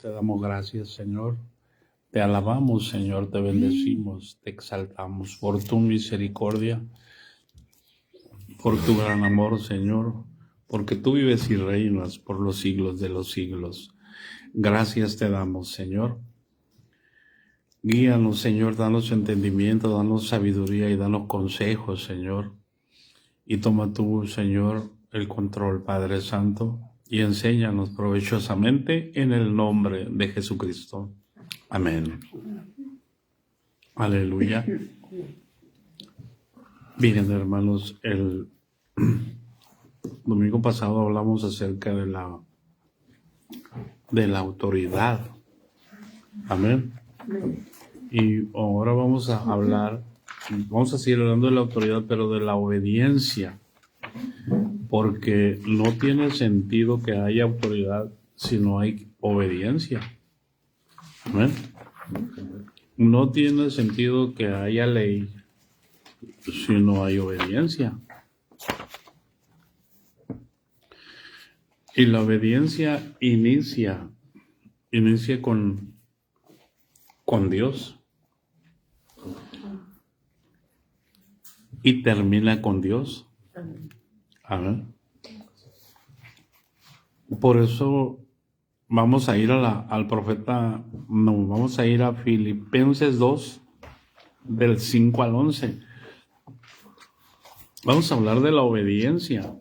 Te damos gracias, Señor. Te alabamos, Señor, te bendecimos, te exaltamos por tu misericordia, por tu gran amor, Señor, porque tú vives y reinas por los siglos de los siglos. Gracias te damos, Señor. Guíanos, Señor, danos entendimiento, danos sabiduría y danos consejos, Señor. Y toma tú, Señor, el control, Padre Santo, y enséñanos provechosamente en el nombre de Jesucristo. Amén. Aleluya. Bien, hermanos, el domingo pasado hablamos acerca de la autoridad. Amén. Y ahora vamos a seguir hablando de la autoridad, pero de la obediencia. Porque no tiene sentido que haya autoridad si no hay obediencia. Amén. No tiene sentido que haya ley si no hay obediencia. Y la obediencia inicia con Dios y termina con Dios. Amén. Por eso vamos a ir vamos a ir a Filipenses 2, del 5 al 11. Vamos a hablar de la obediencia.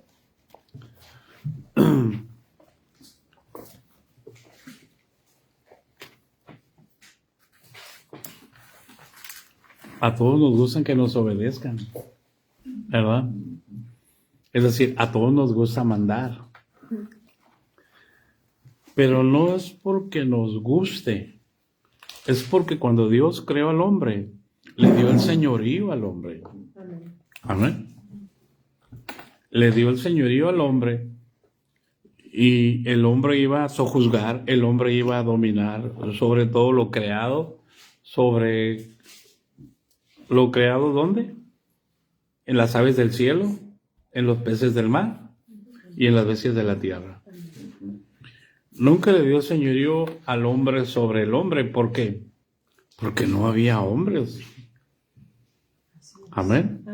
A todos nos gusta que nos obedezcan, ¿verdad? Es decir, a todos nos gusta mandar. Pero no es porque nos guste, es porque cuando Dios creó al hombre, le dio el señorío al hombre. Amén. Le dio el señorío al hombre y el hombre iba a sojuzgar, el hombre iba a dominar sobre todo lo creado, sobre lo creado ¿dónde? En las aves del cielo, en los peces del mar y en las bestias de la tierra. Nunca le dio señorío al hombre sobre el hombre. ¿Por qué? Porque no había hombres. Amén.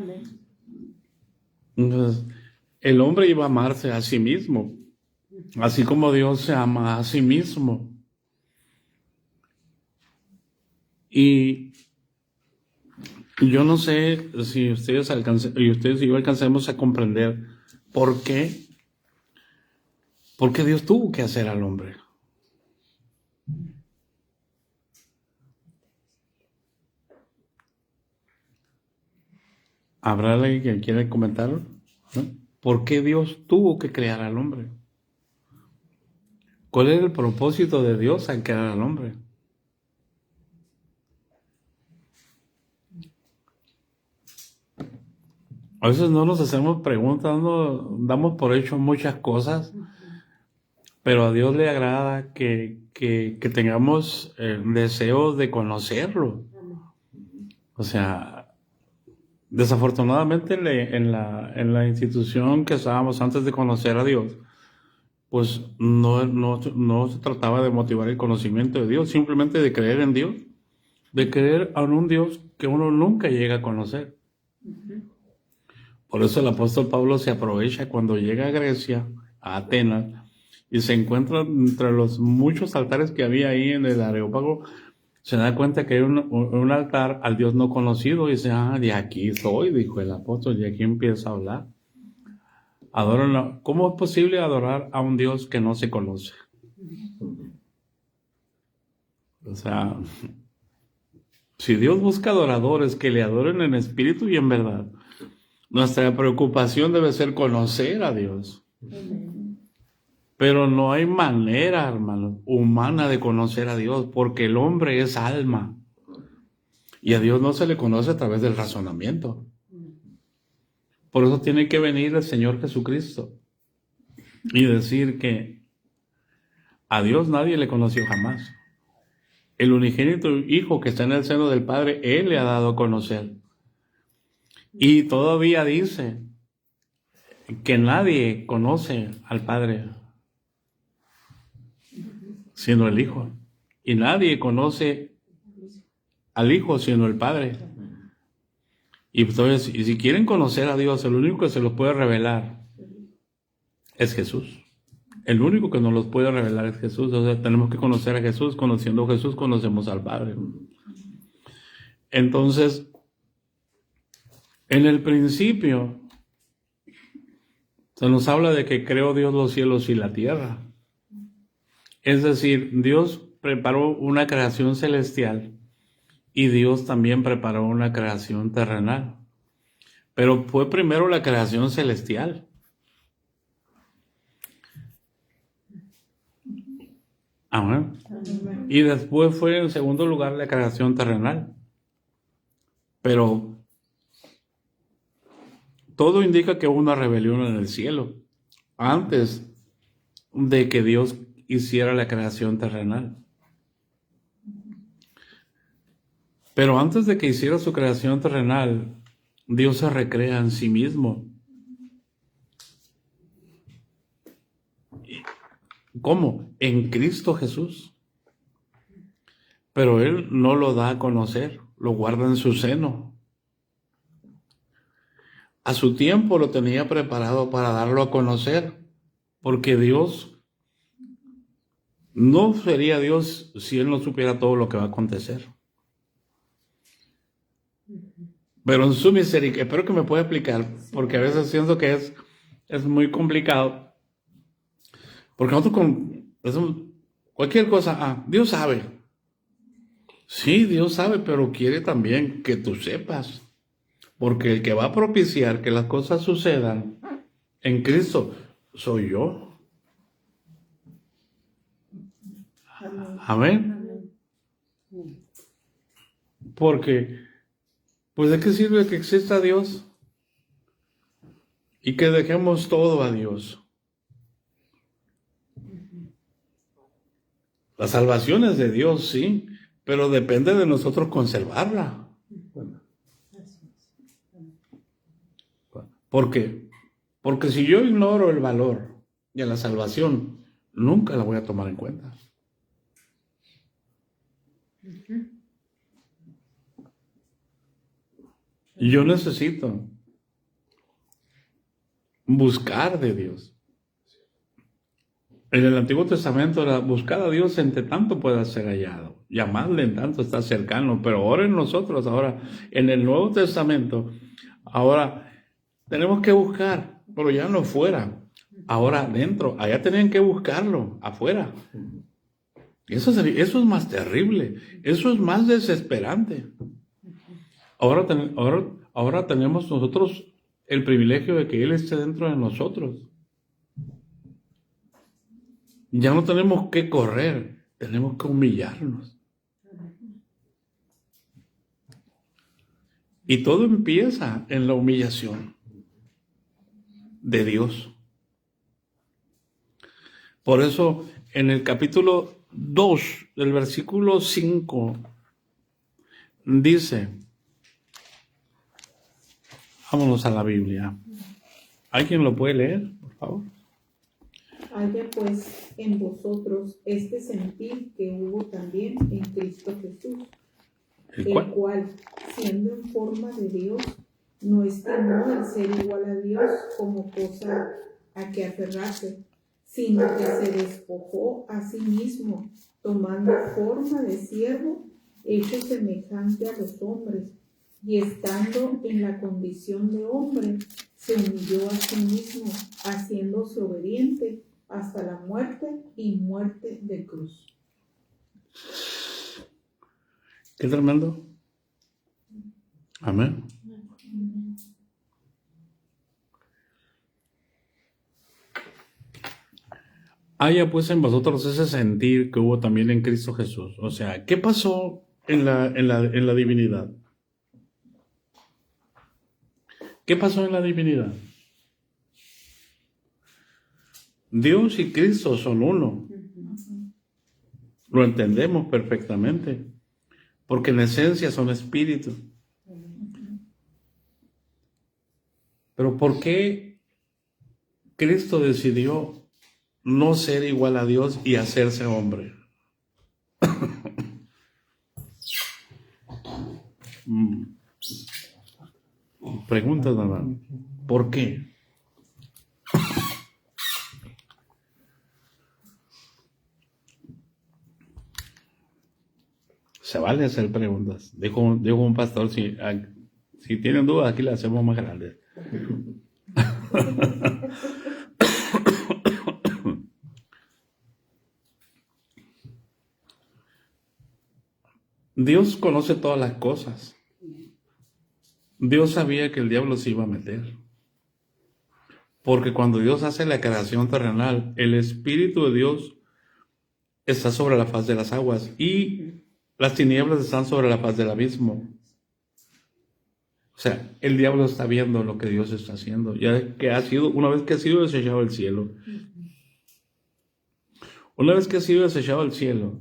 Entonces, el hombre iba a amarse a sí mismo, así como Dios se ama a sí mismo. Y yo no sé si ustedes y yo alcancemos a comprender por qué Dios tuvo que hacer al hombre. ¿Habrá alguien que quiera comentarlo? ¿No? ¿Por qué Dios tuvo que crear al hombre? ¿Cuál era el propósito de Dios al crear al hombre? A veces no nos hacemos preguntas, no damos por hecho muchas cosas, pero a Dios le agrada que tengamos deseos de conocerlo. O sea, desafortunadamente en la institución que estábamos antes de conocer a Dios, pues no se trataba de motivar el conocimiento de Dios, simplemente de creer en Dios, de creer en un Dios que uno nunca llega a conocer. Por eso el apóstol Pablo se aprovecha cuando llega a Grecia, a Atenas, y se encuentra entre los muchos altares que había ahí en el Areópago, se da cuenta que hay un altar al Dios no conocido, y dice, de aquí soy, dijo el apóstol, y aquí empieza a hablar. ¿Cómo es posible adorar a un Dios que no se conoce? O sea, si Dios busca adoradores que le adoren en espíritu y en verdad, nuestra preocupación debe ser conocer a Dios. Pero no hay manera, hermano, humana de conocer a Dios, porque el hombre es alma. Y a Dios no se le conoce a través del razonamiento. Por eso tiene que venir el Señor Jesucristo y decir que a Dios nadie le conoció jamás. El unigénito Hijo que está en el seno del Padre, Él le ha dado a conocer. Y todavía dice que nadie conoce al Padre sino el Hijo. Y nadie conoce al Hijo sino el Padre. Y entonces, y si quieren conocer a Dios, el único que se los puede revelar es Jesús. El único que nos los puede revelar es Jesús. O sea, tenemos que conocer a Jesús. Conociendo a Jesús, conocemos al Padre. Entonces, en el principio, se nos habla de que creó Dios los cielos y la tierra. Es decir, Dios preparó una creación celestial y Dios también preparó una creación terrenal. Pero fue primero la creación celestial. Amén. Y después fue en segundo lugar la creación terrenal. Pero todo indica que hubo una rebelión en el cielo antes de que Dios hiciera la creación terrenal. Pero antes de que hiciera su creación terrenal, Dios se recrea en sí mismo. ¿Cómo? En Cristo Jesús. Pero Él no lo da a conocer, lo guarda en su seno. A su tiempo lo tenía preparado para darlo a conocer, porque Dios no sería Dios si Él no supiera todo lo que va a acontecer. Pero en su misericordia, espero que me pueda explicar, porque a veces siento que es muy complicado. Porque nosotros cualquier cosa, Dios sabe. Sí, Dios sabe, pero quiere también que tú sepas. Porque el que va a propiciar que las cosas sucedan en Cristo soy yo. Amén. Porque, pues, ¿de qué sirve que exista Dios? Y que dejemos todo a Dios. La salvación es de Dios, sí, pero depende de nosotros conservarla. ¿Por qué? Porque si yo ignoro el valor de la salvación, nunca la voy a tomar en cuenta. Yo necesito buscar de Dios. En el Antiguo Testamento era buscar a Dios entre tanto pueda ser hallado, llamarle en tanto está cercano, pero ahora en nosotros, ahora en el Nuevo Testamento, ahora tenemos que buscar, pero ya no fuera, ahora dentro, allá tenían que buscarlo, afuera. Eso es más terrible, eso es más desesperante. Ahora tenemos nosotros el privilegio de que Él esté dentro de nosotros. Ya no tenemos que correr, tenemos que humillarnos. Y todo empieza en la humillación de Dios. Por eso, en el capítulo 2 del versículo 5, dice, vámonos a la Biblia. ¿Alguien lo puede leer, por favor? Haya pues en vosotros este sentir que hubo también en Cristo Jesús, el cual, siendo en forma de Dios, no estimó el ser igual a Dios como cosa a que aferrarse, sino que se despojó a sí mismo, tomando forma de siervo, hecho semejante a los hombres, y estando en la condición de hombre, se humilló a sí mismo, haciéndose obediente hasta la muerte y muerte de cruz. Qué tremendo. Amén. Haya pues en vosotros ese sentir que hubo también en Cristo Jesús. O sea, ¿qué pasó en la divinidad? ¿Qué pasó en la divinidad? Dios y Cristo son uno. Lo entendemos perfectamente, porque en esencia son espíritu. Pero ¿por qué Cristo decidió no ser igual a Dios y hacerse hombre? Preguntas, hermano. ¿Por qué? Se vale hacer preguntas. Dijo un pastor, si tienen dudas, aquí las hacemos más grandes. Dios conoce todas las cosas. Dios sabía que el diablo se iba a meter. Porque cuando Dios hace la creación terrenal, el Espíritu de Dios está sobre la faz de las aguas y las tinieblas están sobre la faz del abismo. O sea, el diablo está viendo lo que Dios está haciendo, ya que una vez que ha sido desechado el cielo. Una vez que ha sido desechado el cielo,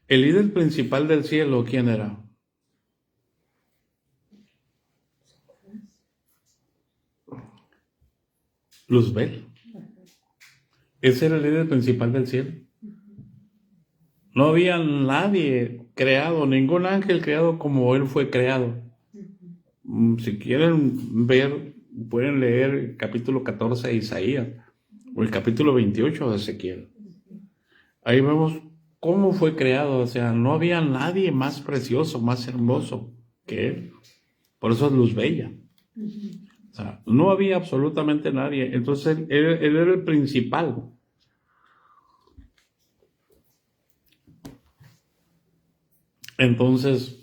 el líder principal del cielo, ¿quién era? Luzbel. Ese era el líder principal del cielo. No había nadie creado, ningún ángel creado como él fue creado. Si quieren ver, pueden leer el capítulo 14 de Isaías o el capítulo 28 de Ezequiel. Ahí vemos cómo fue creado. O sea, no había nadie más precioso, más hermoso que él. Por eso es luz bella. O sea, no había absolutamente nadie. Entonces él era el principal. Entonces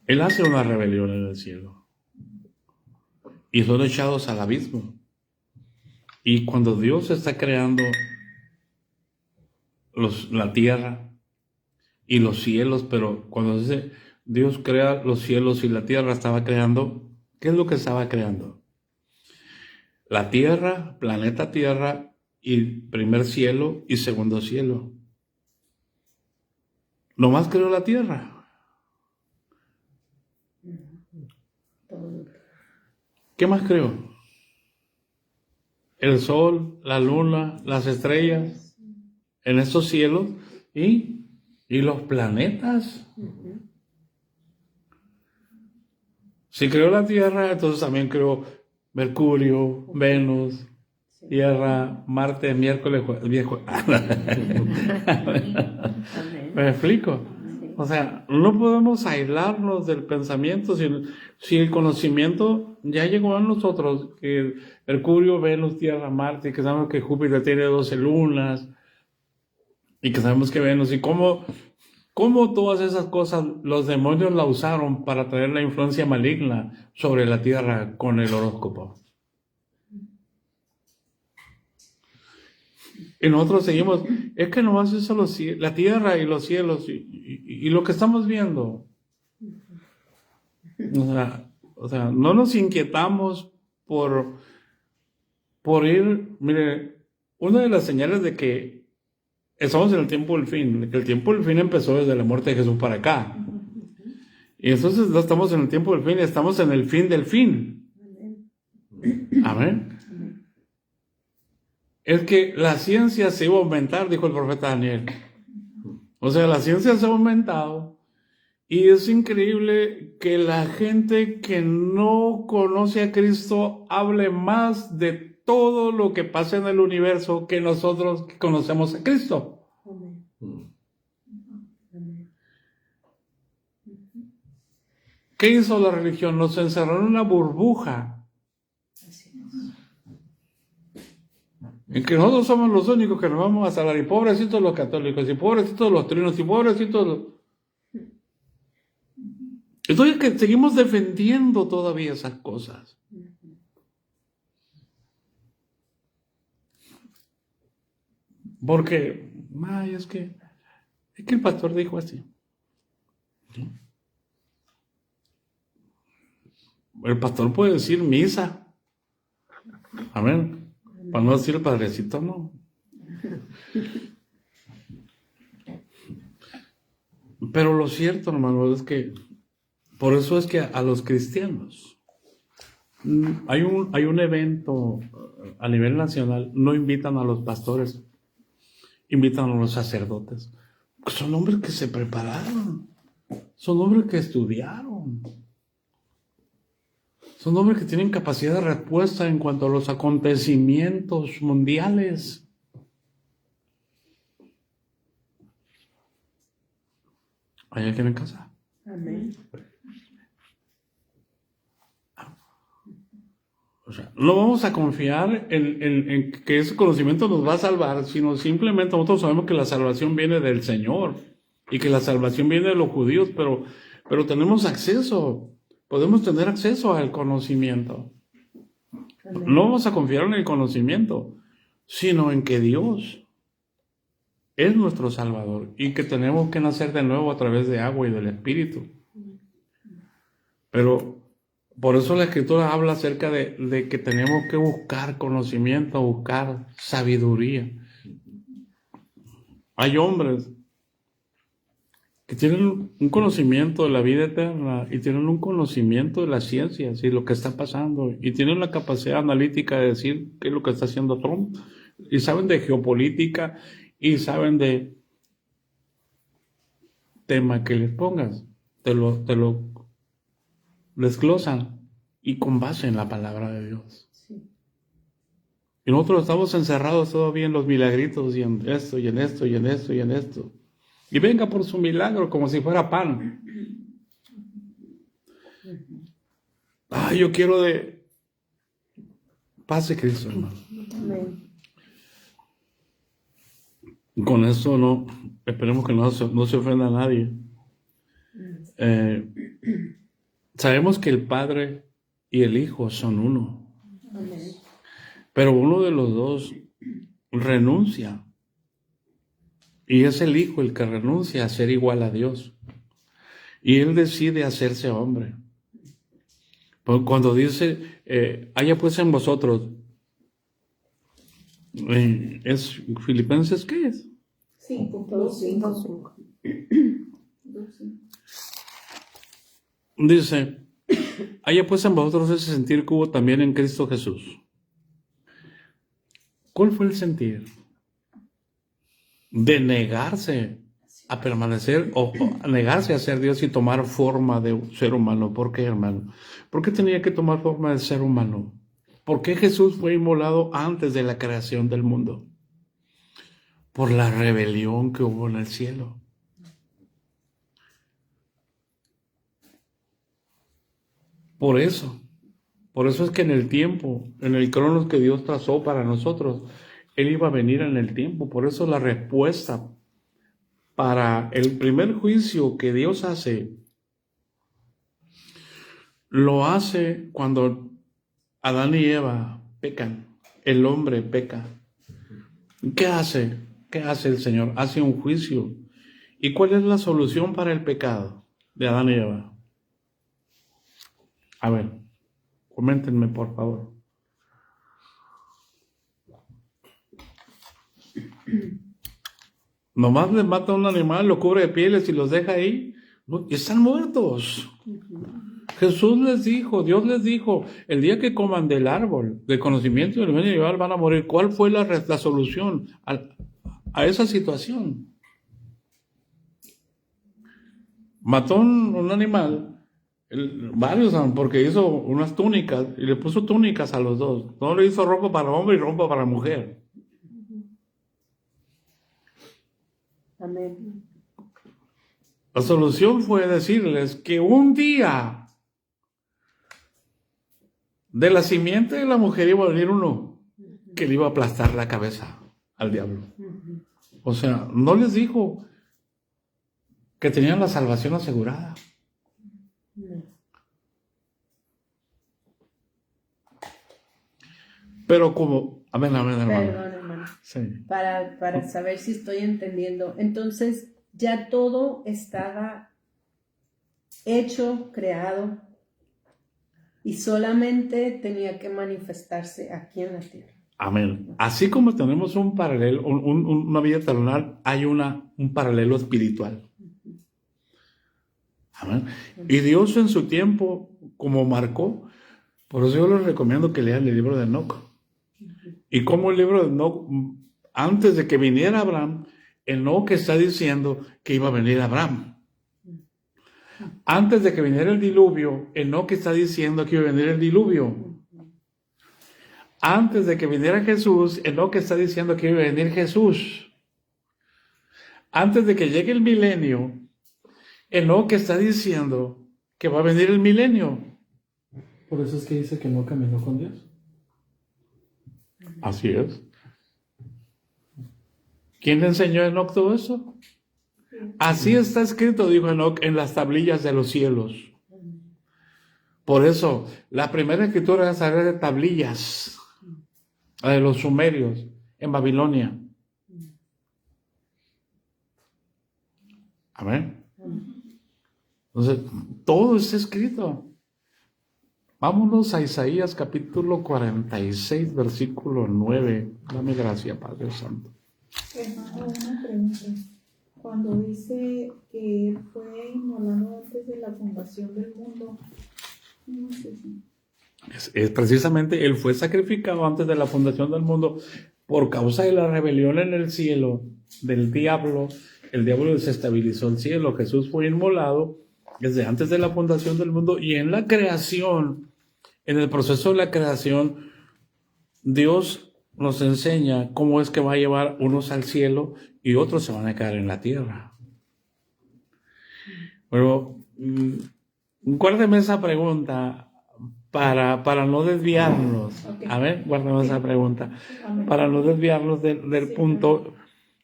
él hace una rebelión en el cielo y son echados al abismo. Y cuando Dios está creando la tierra y los cielos, pero cuando dice Dios crea los cielos y la tierra, estaba creando, ¿qué es lo que estaba creando? La tierra, planeta Tierra, y primer cielo y segundo cielo. Nomás creó la tierra. ¿Qué más creó? El sol, la luna, las estrellas en estos cielos y los planetas. Si creó la tierra, entonces también creó Mercurio, Venus, Tierra, Marte, miércoles, viejo. ¿Me explico? O sea, no podemos aislarnos del pensamiento si el conocimiento ya llegó a nosotros, que Mercurio, Venus, Tierra, Marte, que sabemos que Júpiter tiene 12 lunas, y que sabemos que Venus, y cómo todas esas cosas los demonios la usaron para traer la influencia maligna sobre la Tierra con el horóscopo. Y nosotros seguimos, es que nomás eso la tierra y los cielos y lo que estamos viendo. O sea, no nos inquietamos por ir, mire, una de las señales de que estamos en el tiempo del fin, de que el tiempo del fin empezó desde la muerte de Jesús para acá. Y entonces no estamos en el tiempo del fin, estamos en el fin del fin. Amén. Es que la ciencia se iba a aumentar, dijo el profeta Daniel. O sea, la ciencia se ha aumentado y es increíble que la gente que no conoce a Cristo hable más de todo lo que pasa en el universo que nosotros que conocemos a Cristo. ¿Qué hizo la religión? Nos encerró en una burbuja en que nosotros somos los únicos que nos vamos a salvar, y pobrecitos los católicos, y pobrecitos los trinos, y pobrecitos los... Entonces que seguimos defendiendo todavía esas cosas. Porque, es que el pastor dijo así. El pastor puede decir misa. Amén. Para no decir el padrecito, no. Pero lo cierto, hermano, es que por eso es que a los cristianos hay un evento a nivel nacional, no invitan a los pastores, invitan a los sacerdotes. Son hombres que se prepararon. Son hombres que estudiaron. Son hombres que tienen capacidad de respuesta en cuanto a los acontecimientos mundiales. ¿Hay alguien en casa? Amén. O sea, no vamos a confiar en que ese conocimiento nos va a salvar, sino simplemente nosotros sabemos que la salvación viene del Señor y que la salvación viene de los judíos, pero tenemos acceso, podemos tener acceso al conocimiento. Amén. No vamos a confiar en el conocimiento, sino en que Dios es nuestro Salvador y que tenemos que nacer de nuevo a través de agua y del Espíritu. Pero por eso la Escritura habla acerca de que tenemos que buscar conocimiento, buscar sabiduría. Hay hombres que tienen un conocimiento de la vida eterna y tienen un conocimiento de las ciencias y lo que está pasando y tienen la capacidad analítica de decir qué es lo que está haciendo Trump y saben de geopolítica y saben de tema que les pongas, te lo desglosan y con base en la palabra de Dios. Sí. Y nosotros estamos encerrados todavía en los milagritos y en esto y en esto y en esto y en esto. Y venga por su milagro como si fuera pan. Yo quiero de paz de Cristo, hermano. Amén. Con eso no, esperemos que no se ofenda a nadie. Sabemos que el Padre y el Hijo son uno. Amén. Pero uno de los dos renuncia. Y es el Hijo el que renuncia a ser igual a Dios. Y Él decide hacerse hombre. Cuando dice, haya pues en vosotros, ¿es Filipenses qué es? 5:2-5. Dice, haya pues en vosotros ese sentir que hubo también en Cristo Jesús. ¿Cuál fue el sentir? De negarse a permanecer o negarse a ser Dios y tomar forma de ser humano. ¿Por qué, hermano? ¿Por qué tenía que tomar forma de ser humano? ¿Por qué Jesús fue inmolado antes de la creación del mundo? Por la rebelión que hubo en el cielo. Por eso es que en el tiempo, en el cronos que Dios trazó para nosotros, Él iba a venir en el tiempo. Por eso la respuesta para el primer juicio que Dios hace, lo hace cuando Adán y Eva pecan, el hombre peca. ¿Qué hace? ¿Qué hace el Señor? Hace un juicio. ¿Y cuál es la solución para el pecado de Adán y Eva? A ver, coméntenme por favor. Nomás les mata a un animal, lo cubre de pieles y los deja ahí. No, están muertos. Jesús les dijo, Dios les dijo, el día que coman del árbol del conocimiento del bien y del mal van a morir. ¿Cuál fue la solución a esa situación? Mató un animal. Varios, porque hizo unas túnicas y le puso túnicas a los dos. No le hizo ropa para hombre y ropa para mujer. Amén. La solución fue decirles que un día de la simiente de la mujer iba a venir uno que le iba a aplastar la cabeza al diablo. O sea, no les dijo que tenían la salvación asegurada. Pero como, amén, hermano. Perdón, hermano. Sí. Para saber si estoy entendiendo. Entonces, ya todo estaba hecho, creado, y solamente tenía que manifestarse aquí en la tierra. Amén. Así como tenemos un paralelo, una vida terrenal, hay un paralelo espiritual. Amén. Y Dios en su tiempo, como marcó, por eso yo les recomiendo que lean el libro de Enoc. Y como el libro de Enoc, antes de que viniera Abraham, Enoc está diciendo que iba a venir Abraham. Antes de que viniera el diluvio, Enoc está diciendo que iba a venir el diluvio. Antes de que viniera Jesús, Enoc está diciendo que iba a venir Jesús. Antes de que llegue el milenio, Enoc está diciendo que va a venir el milenio. Por eso es que dice que no caminó con Dios. Así es. ¿Quién le enseñó a Enoc todo eso? Así está escrito, dijo Enoc, en las tablillas de los cielos. Por eso, la primera escritura es de tablillas, la de los sumerios, en Babilonia. Amén. Entonces, todo está escrito. Vámonos a Isaías capítulo 46, versículo 9. Dame gracia, Padre Santo. Hermano, una pregunta. Cuando dice que él fue inmolado antes de la fundación del mundo, ¿cómo es eso? Es precisamente, él fue sacrificado antes de la fundación del mundo por causa de la rebelión en el cielo del diablo. El diablo desestabilizó el cielo. Jesús fue inmolado desde antes de la fundación del mundo, y en la creación, en el proceso de la creación, Dios nos enseña cómo es que va a llevar unos al cielo y otros se van a quedar en la tierra. Pero guárdeme esa pregunta para no desviarnos. Okay. A ver, guárdame esa pregunta. Para no desviarnos del punto.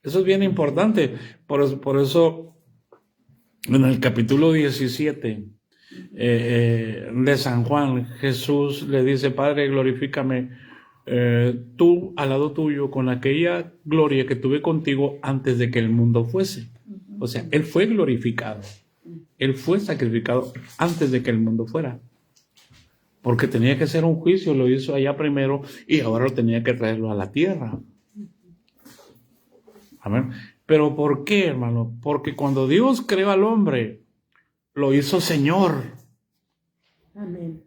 Eso es bien importante. Por eso en el capítulo 17 de San Juan, Jesús le dice: Padre, glorifícame tú al lado tuyo con aquella gloria que tuve contigo antes de que el mundo fuese. O sea, Él fue glorificado. Él fue sacrificado antes de que el mundo fuera. Porque tenía que hacer un juicio, lo hizo allá primero y ahora tenía que traerlo a la tierra. Amén. ¿Pero por qué, hermano? Porque cuando Dios creó al hombre, lo hizo Señor. Amén.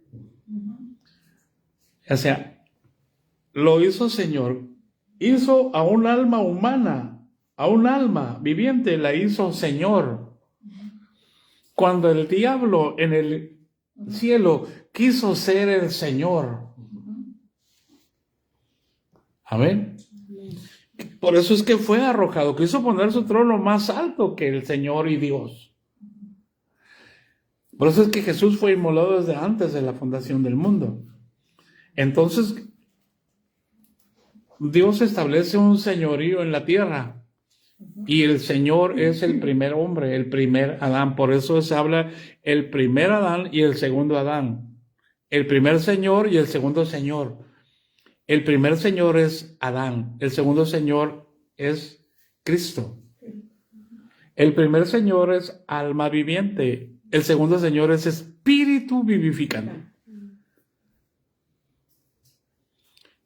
O sea, lo hizo Señor. Hizo a un alma humana, a un alma viviente, la hizo Señor. Cuando el diablo en el cielo quiso ser el Señor. Amén. Por eso es que fue arrojado. Quiso poner su trono más alto que el Señor y Dios. Por eso es que Jesús fue inmolado desde antes de la fundación del mundo. Entonces, Dios establece un señorío en la tierra. Y el Señor es el primer hombre, el primer Adán. Por eso se habla el primer Adán y el segundo Adán. El primer Señor y el segundo Señor. El primer Señor es Adán. El segundo Señor es Cristo. El primer Señor es alma viviente. El segundo Señor es espíritu vivificante.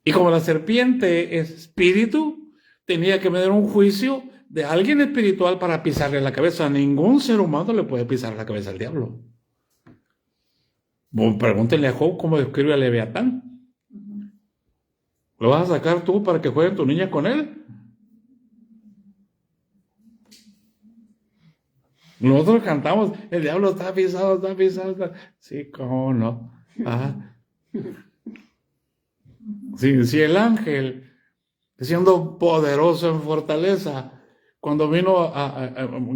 Y como la serpiente es espíritu, tenía que tener un juicio de alguien espiritual para pisarle la cabeza. A ningún ser humano le puede pisar la cabeza al diablo. Bueno, pregúntenle a Job cómo describe a Leviatán. ¿Lo vas a sacar tú para que jueguen tu niña con él? Nosotros cantamos, el diablo está pisado, está pisado. Sí, cómo no. Ajá. Si el ángel, siendo poderoso en fortaleza, cuando vino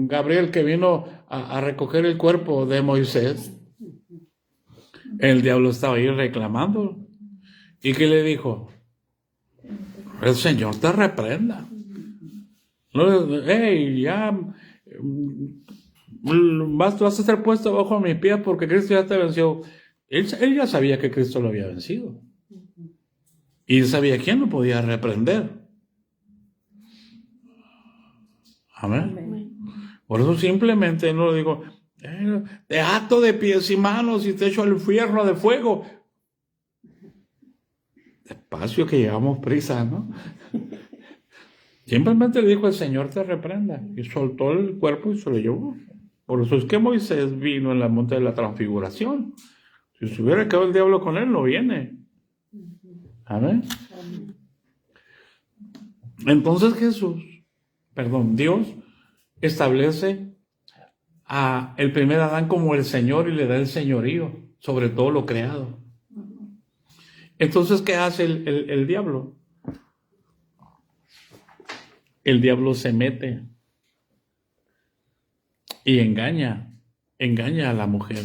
Gabriel, que vino a recoger el cuerpo de Moisés, el diablo estaba ahí reclamando. ¿Y qué le dijo? El Señor te reprenda. Hey, ya vas a ser puesto bajo mis pies porque Cristo ya te venció. Él ya sabía que Cristo lo había vencido. Y sabía quién lo podía reprender. Amén. Por eso simplemente no lo digo, te ato de pies y manos y te echo al infierno de fuego. Despacio que llevamos prisa, ¿no? Simplemente le dijo: el Señor te reprenda. Y soltó el cuerpo y se lo llevó. Por eso es que Moisés vino en la monte de la transfiguración. Si se hubiera quedado el diablo con él, no viene. Amén. Entonces Dios establece a el primer Adán como el Señor y le da el señorío sobre todo lo creado. Entonces, ¿qué hace el diablo? El diablo se mete y engaña a la mujer.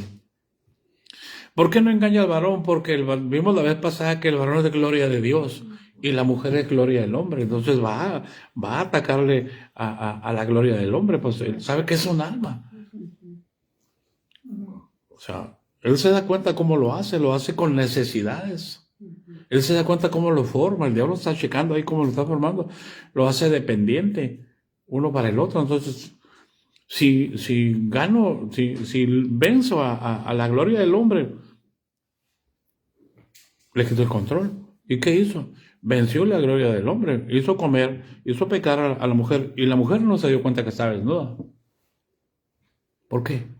¿Por qué no engaña al varón? Porque vimos la vez pasada que el varón es de gloria de Dios y la mujer es gloria del hombre. Entonces va a atacarle a la gloria del hombre, pues él sabe que es un alma. O sea, él se da cuenta cómo lo hace con necesidades. Él se da cuenta cómo lo forma, el diablo está checando ahí cómo lo está formando, lo hace dependiente uno para el otro. Entonces, si venzo a la gloria del hombre, le quitó el control. ¿Y qué hizo? Venció la gloria del hombre, hizo comer, hizo pecar a la mujer, y la mujer no se dio cuenta que estaba desnuda. ¿Por qué?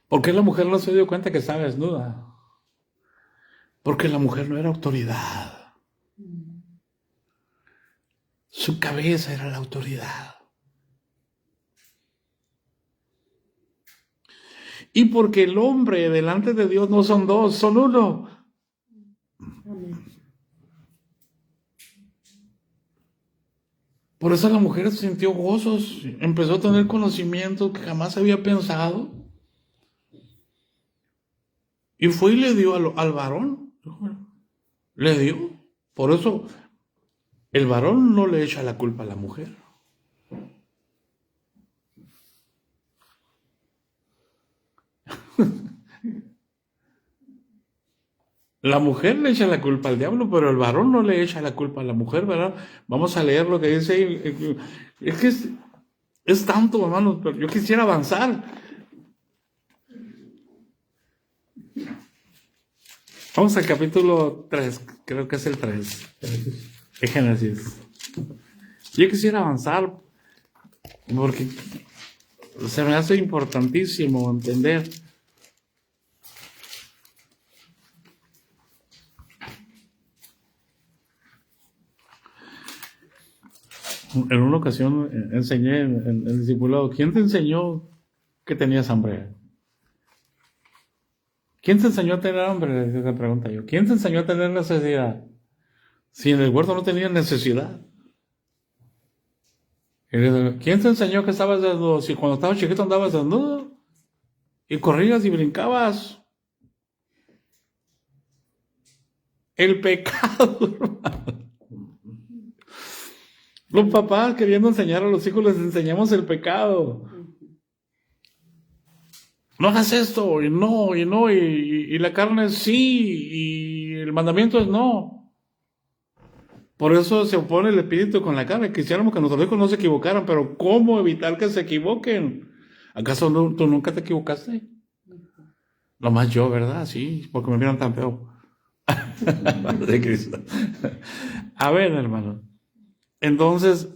¿Por qué la mujer no se dio cuenta que estaba desnuda? Porque la mujer no era autoridad. Su cabeza era la autoridad. Y porque el hombre delante de Dios no son dos, son uno. Por eso la mujer sintió gozos, empezó a tener conocimientos que jamás había pensado. Y fue y le dio al varón. Le dio. Por eso el varón no le echa la culpa a la mujer. La mujer le echa la culpa al diablo, pero el varón no le echa la culpa a la mujer, ¿verdad? Vamos a leer lo que dice ahí. Es que es tanto, hermanos, pero yo quisiera avanzar. Vamos al capítulo 3, creo que es el 3 de Génesis. Yo quisiera avanzar porque se me hace importantísimo entender. En una ocasión enseñé en el discipulado, ¿quién te enseñó que tenías hambre? ¿Quién te enseñó a tener hambre? Esa pregunta yo. ¿Quién te enseñó a tener necesidad? Si en el huerto no tenías necesidad. ¿Quién te enseñó que estabas desnudo? Si cuando estabas chiquito andabas desnudo y corrías y brincabas. El pecado, hermano. Los papás queriendo enseñar a los hijos les enseñamos el pecado. No hagas esto, y no, y la carne es sí, y el mandamiento es no. Por eso se opone el espíritu con la carne. Quisiéramos que nuestros hijos no se equivocaran, pero ¿cómo evitar que se equivoquen? ¿Acaso tú nunca te equivocaste? Nomás yo, ¿verdad? Sí, porque me miran tan feo. De Cristo. A ver, hermano. Entonces,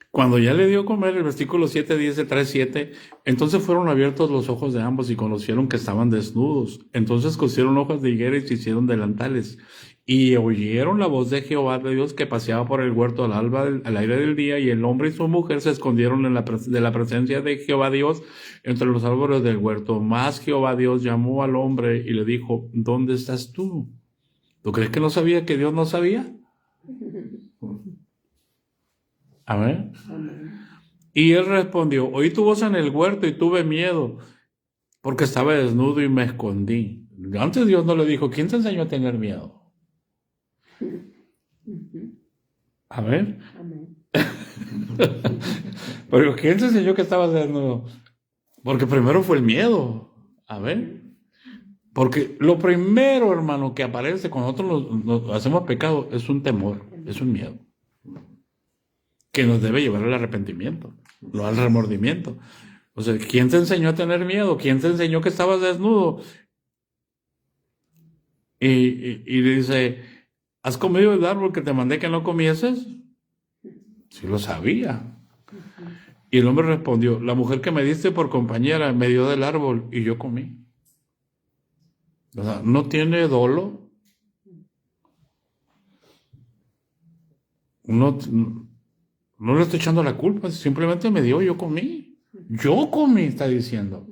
cuando ya le dio a comer, el versículo 7 dice, 3:7, entonces fueron abiertos los ojos de ambos y conocieron que estaban desnudos. Entonces cosieron hojas de higuera y se hicieron delantales. Y oyeron la voz de Jehová de Dios que paseaba por el huerto al alba, al aire del día, y el hombre y su mujer se escondieron de la presencia de Jehová Dios entre los árboles del huerto. Mas Jehová Dios llamó al hombre y le dijo, ¿dónde estás tú? ¿Tú crees que no sabía que Dios no sabía? Amén. Y él respondió, oí tu voz en el huerto y tuve miedo, porque estaba desnudo y me escondí. Antes Dios no le dijo, ¿quién te enseñó a tener miedo? Amén. Pero ¿quién te enseñó que estabas desnudo? Porque primero fue el miedo. Amén. Porque lo primero, hermano, que aparece cuando nosotros nos hacemos pecado es un temor, es un miedo, que nos debe llevar al arrepentimiento, no al remordimiento. O sea, ¿quién te enseñó a tener miedo? ¿Quién te enseñó que estabas desnudo? Y le dice, ¿has comido el árbol que te mandé que no comieses? Sí lo sabía. Y el hombre respondió, la mujer que me diste por compañera me dio del árbol y yo comí. O sea, no tiene dolo. no le estoy echando la culpa, simplemente me dio, yo comí, está diciendo.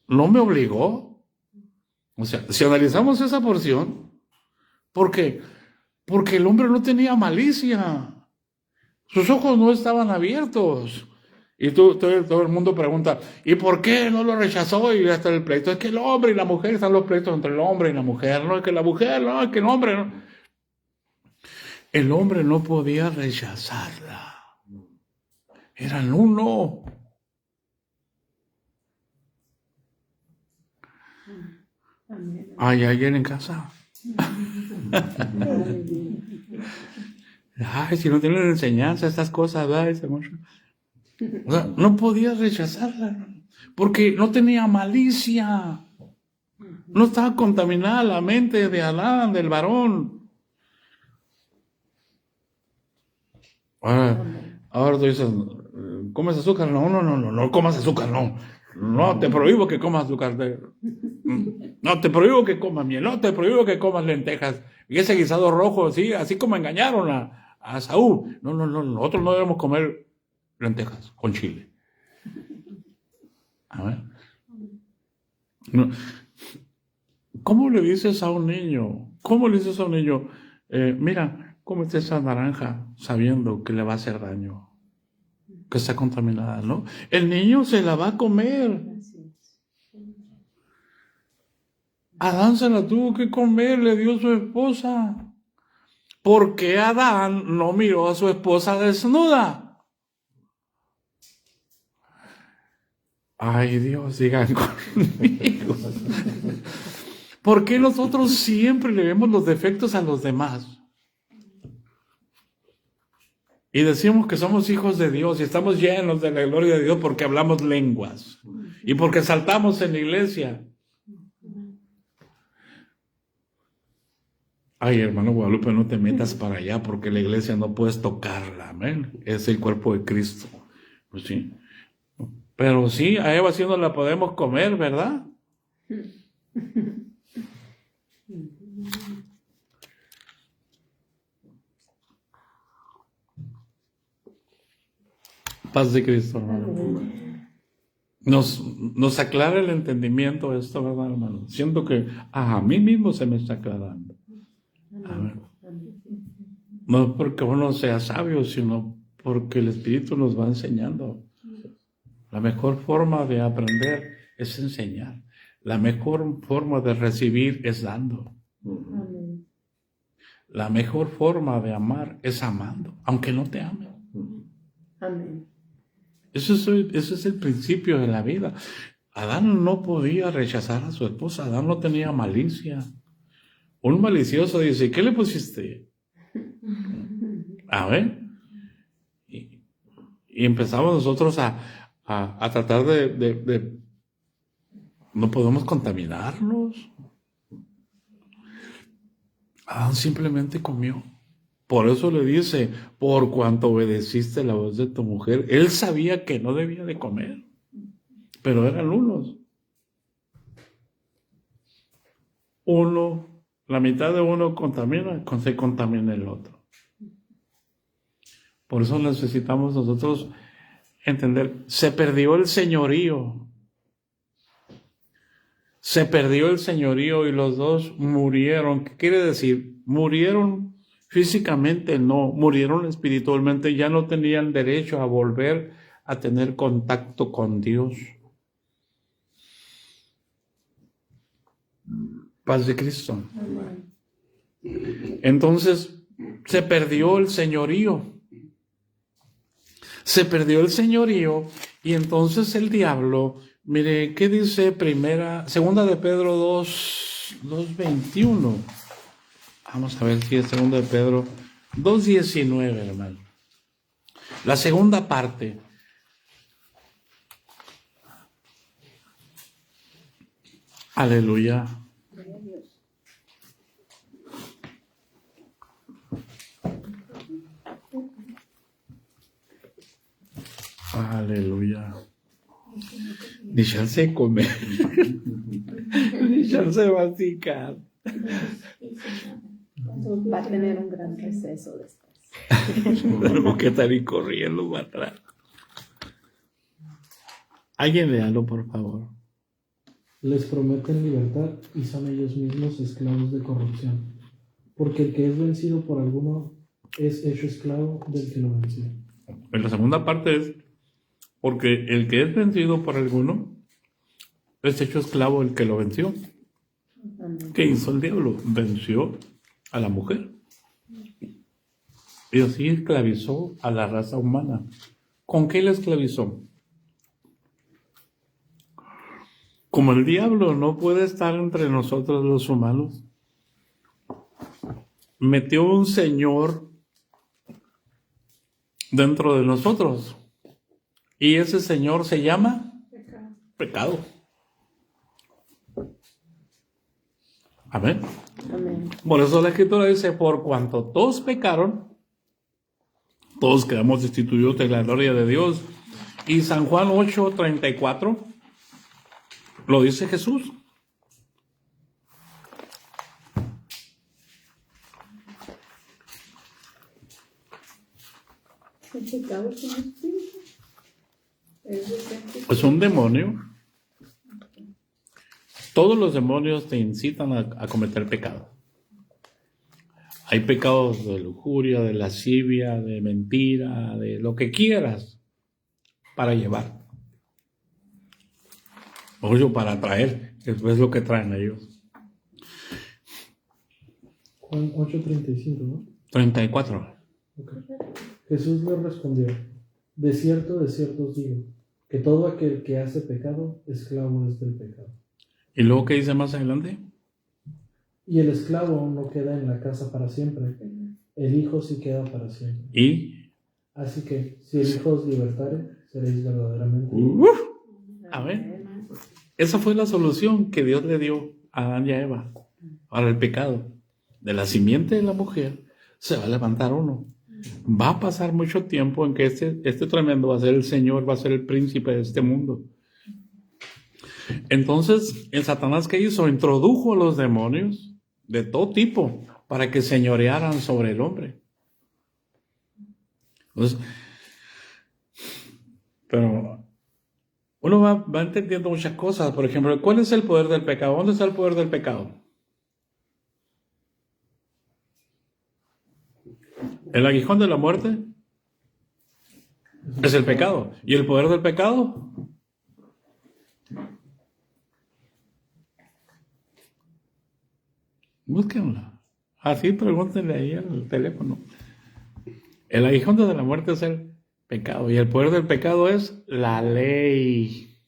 No me obligó. O sea, si analizamos esa porción, ¿por qué? Porque el hombre no tenía malicia. Sus ojos no estaban abiertos. Y todo el mundo pregunta, ¿y por qué no lo rechazó? Y hasta el pleito. Es que el hombre y la mujer, están los pleitos entre el hombre y la mujer. No, es que la mujer, no, es que el hombre no. El hombre no podía rechazarla. Eran uno. ¿Hay alguien en casa? Ay, si no tienen enseñanza, estas cosas, ¿verdad? O sea, no podía rechazarla, porque no tenía malicia. No estaba contaminada la mente de Adán, del varón. Ahora tú dices, ¿comes azúcar? No comas azúcar, no. No, te prohíbo que comas azúcar. No, te prohíbo que comas miel. No, te prohíbo que comas lentejas. Y ese guisado rojo, sí, así como engañaron a Saúl. No, nosotros no debemos comer lentejas con chile. A ver. No. ¿Cómo le dices a un niño? Mira, cómete esa naranja sabiendo que le va a hacer daño, que está contaminada, ¿no? El niño se la va a comer. Adán se la tuvo que comer, le dio su esposa. ¿Por qué Adán no miró a su esposa desnuda? Ay, Dios, digan conmigo. ¿Por qué nosotros siempre le vemos los defectos a los demás? Y decimos que somos hijos de Dios y estamos llenos de la gloria de Dios porque hablamos lenguas y porque saltamos en la iglesia. Ay, hermano Guadalupe, no te metas para allá porque la iglesia no puedes tocarla, amén. Es el cuerpo de Cristo. Pues sí. Pero sí, a Eva sí no la podemos comer, ¿verdad? Paz de Cristo, hermano. Nos aclara el entendimiento esto, ¿verdad, hermano? Siento que a mí mismo se me está aclarando. A ver. No es porque uno sea sabio, sino porque el Espíritu nos va enseñando. La mejor forma de aprender es enseñar. La mejor forma de recibir es dando. Amén. La mejor forma de amar es amando, aunque no te amen. Amén. Eso es el principio de la vida. Adán no podía rechazar a su esposa. Adán no tenía malicia. Un malicioso dice, ¿qué le pusiste? A ver. Y empezamos nosotros a tratar de no podemos contaminarnos. Adán simplemente comió. Por eso le dice, por cuanto obedeciste la voz de tu mujer. Él sabía que no debía de comer, pero eran unos. La mitad de uno contamina, se contamina el otro. Por eso necesitamos nosotros entender, se perdió el señorío. Se perdió el señorío y los dos murieron. ¿Qué quiere decir? Murieron físicamente, no, murieron espiritualmente, ya no tenían derecho a volver a tener contacto con Dios. Paz de Cristo. Entonces, se perdió el señorío. Se perdió el señorío y entonces el diablo, mire, ¿qué dice segunda de Pedro 2:21? Vamos a ver si es segunda de Pedro 2:19, hermano. La segunda parte. Aleluya. Aleluya. Ni chance de comer. Ni chance de masticar. Va a tener un gran receso después. Tenemos que estar corriendo para atrás. Alguien léalo, por favor. Les prometen libertad y son ellos mismos esclavos de corrupción. Porque el que es vencido por alguno es hecho esclavo del que lo venció. En la segunda parte es, porque el que es vencido por alguno es hecho esclavo del que lo venció. ¿Qué hizo el diablo? Venció a la mujer. Y así esclavizó a la raza humana. ¿Con qué la esclavizó? Como el diablo no puede estar entre nosotros los humanos, metió un señor dentro de nosotros. Y ese señor se llama pecado. Amén. Amén. Por eso la Escritura dice, por cuanto todos pecaron, todos quedamos destituidos de la gloria de Dios. Y San Juan 8:34 lo dice Jesús. El pecado es un espíritu. Es un demonio. Todos los demonios te incitan a cometer pecado. Hay pecados de lujuria, de lascivia, de mentira, de lo que quieras para llevar. O para atraer. Eso es lo que traen ellos. Juan 8:35, ¿no? 34. Okay. Jesús le respondió, de cierto os digo, que todo aquel que hace pecado, esclavo es del pecado. ¿Y luego qué dice más adelante? Y el esclavo no queda en la casa para siempre, el Hijo sí queda para siempre. Y Así que, si el Hijo os libertare, seréis verdaderamente. A ver, esa fue la solución que Dios le dio a Adán y a Eva para el pecado. De la simiente de la mujer se va a levantar uno. Va a pasar mucho tiempo en que este tremendo va a ser el Señor, va a ser el príncipe de este mundo. Entonces, el Satanás, ¿qué hizo? Introdujo a los demonios de todo tipo para que señorearan sobre el hombre. Entonces, pero uno va entendiendo muchas cosas. Por ejemplo, ¿cuál es el poder del pecado? ¿Dónde está el poder del pecado? El aguijón de la muerte es el pecado. ¿Y el poder del pecado? Búsquenlo. Así pregúntenle ahí al teléfono. El aguijón de la muerte es el pecado. Y el poder del pecado es la ley.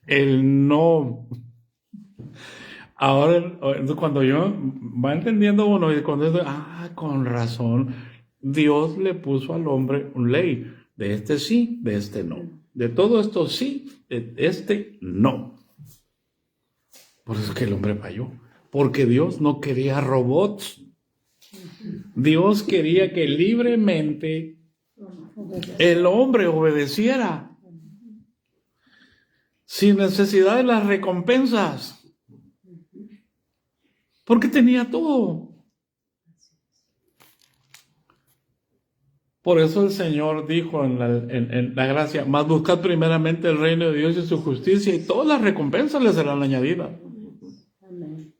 El no. Ahora, cuando yo va entendiendo uno y cuando dice, con razón, Dios le puso al hombre una ley. De este sí, de este no. De todo esto sí, de este no. Por eso es que el hombre falló. Porque Dios no quería robots. Dios quería que libremente el hombre obedeciera. Sin necesidad de las recompensas. Porque tenía todo. Por eso el Señor dijo en la gracia, mas buscad primeramente el reino de Dios y su justicia y todas las recompensas les serán añadidas. Amén.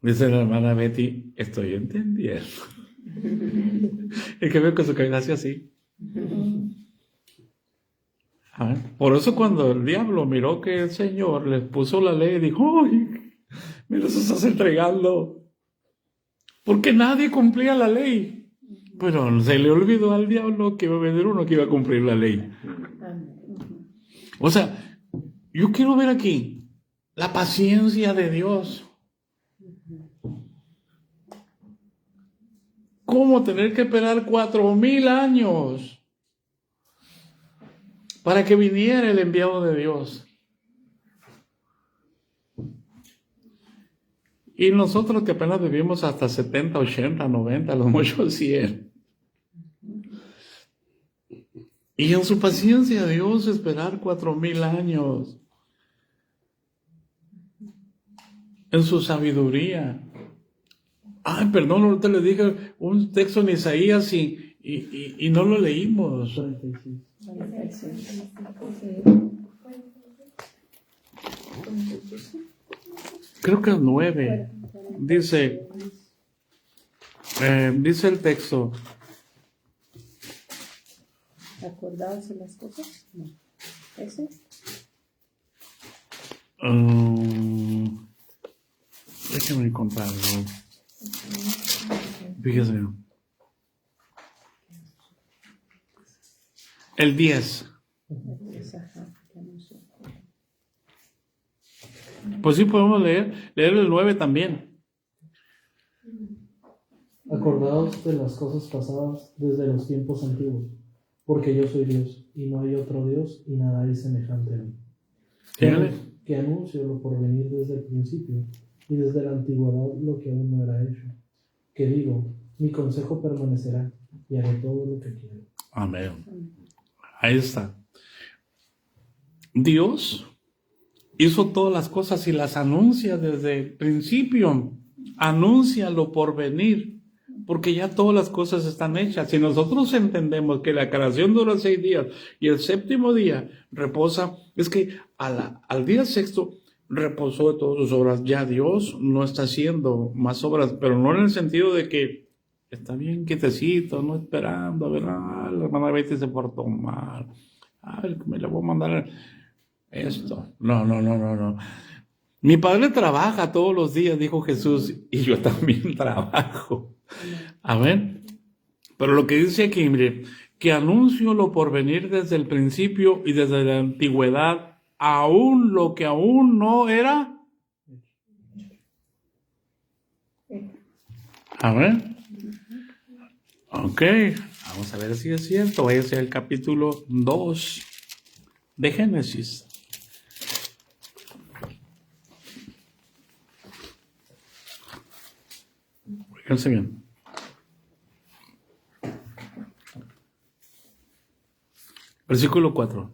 Dice la hermana Betty, estoy entendiendo. Es que veo que su cabeza hace así. Por eso cuando el diablo miró que el Señor les puso la ley, dijo, ¡ay! Me los estás entregando. Porque nadie cumplía la ley. Pero se le olvidó al diablo que iba a venir uno que iba a cumplir la ley. O sea, yo quiero ver aquí la paciencia de Dios. ¿Cómo tener que esperar 4,000 años para que viniera el enviado de Dios? Y nosotros que apenas vivimos hasta 70, 80, 90, a lo mucho 100. Y en su paciencia Dios esperar 4,000 años. en su sabiduría. Ay, perdón, ahorita le dije un texto en Isaías y no lo leímos. 36. Creo que es 9. Dice el texto. ¿Acordados de las cosas? No. ¿Ese? Déjame encontrarlo. Fíjese. El 10. Pues sí podemos leer el 9 también. Acordaos de las cosas pasadas desde los tiempos antiguos, porque yo soy Dios, y no hay otro Dios, y nada hay semejante a mí. Que anuncio lo por venir desde el principio, y desde la antigüedad lo que aún no era hecho. Que digo, mi consejo permanecerá, y haré todo lo que quiero. Amén. Ahí está. Dios hizo todas las cosas y las anuncia desde el principio. Anuncia lo por venir, porque ya todas las cosas están hechas. Si nosotros entendemos que la creación dura 6 días y el séptimo día reposa, es que al día sexto reposó de todas sus obras. Ya Dios no está haciendo más obras, pero no en el sentido de que está bien quietecito, no esperando, a ver, la hermana Betty se portó mal, a ver, me le voy a mandar esto. No. Mi padre trabaja todos los días, dijo Jesús, y yo también trabajo. Amén. Pero lo que dice aquí, mire, que anuncio lo por venir desde el principio y desde la antigüedad, aún lo que aún no era. Amén. Ok, vamos a ver si es cierto. Vaya a ser el capítulo 2 de Génesis. Fíjense bien. Versículo 4.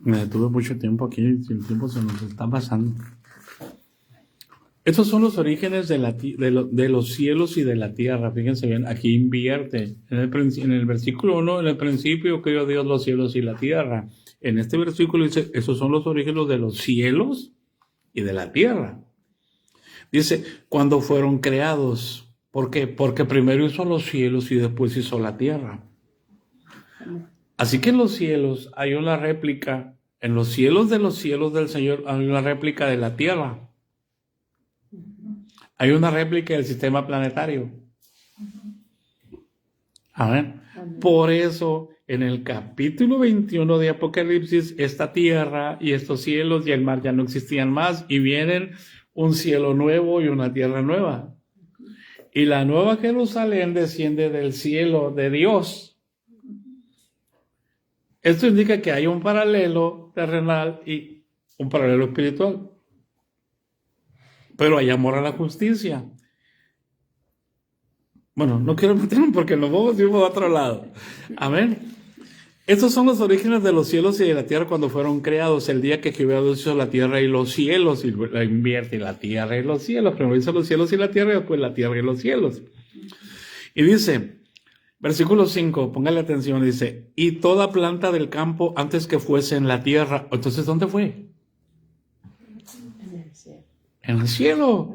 Me detuve mucho tiempo aquí, el tiempo se nos está pasando. Estos son los orígenes de los cielos y de la tierra. Fíjense bien, aquí invierte. En el versículo 1, en el principio creó Dios los cielos y la tierra. En este versículo dice, esos son los orígenes de los cielos y de la tierra. Dice, cuando fueron creados. ¿Por qué? Porque primero hizo los cielos y después hizo la tierra. Así que en los cielos hay una réplica, en los cielos del Señor hay una réplica de la tierra. Hay una réplica del sistema planetario. Amén. Por eso, en el capítulo 21 de Apocalipsis, esta tierra y estos cielos y el mar ya no existían más y vienen un cielo nuevo y una tierra nueva. Y la nueva Jerusalén desciende del cielo de Dios. Esto indica que hay un paralelo terrenal y un paralelo espiritual. Pero hay amor a la justicia. Bueno, no quiero meterme porque nos vamos a ir por otro lado. Amén. Estos son los orígenes de los cielos y de la tierra cuando fueron creados. El día que Jehová hizo la tierra y los cielos, y la invierte, la tierra y los cielos. Primero hizo los cielos y la tierra, y después la tierra y los cielos. Y dice, versículo 5, póngale atención, dice, y toda planta del campo antes que fuese en la tierra. Entonces, ¿dónde fue? En el cielo.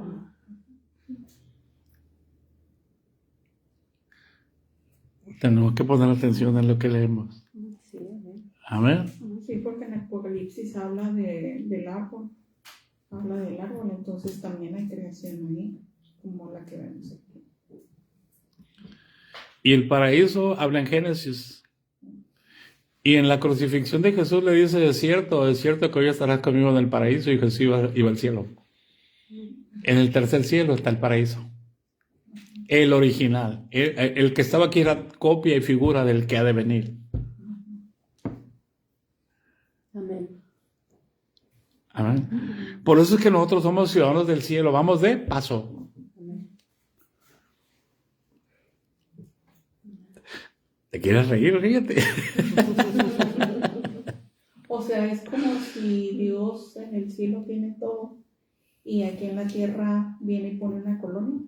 Tenemos que poner atención en lo que leemos. Amén. Sí, porque en Apocalipsis habla del árbol. Habla del árbol, entonces también hay creación ahí, como la que vemos aquí. Y el paraíso habla en Génesis. Y en la crucifixión de Jesús le dice, es cierto que hoy estarás conmigo en el paraíso, y Jesús iba al cielo. En el tercer cielo está el paraíso. El original. El que estaba aquí era copia y figura del que ha de venir. Amén. Amén. Por eso es que nosotros somos ciudadanos del cielo. Vamos de paso. ¿Te quieres reír? Ríete. sea, es como si Dios en el cielo tiene todo y aquí en la tierra viene y pone una colonia.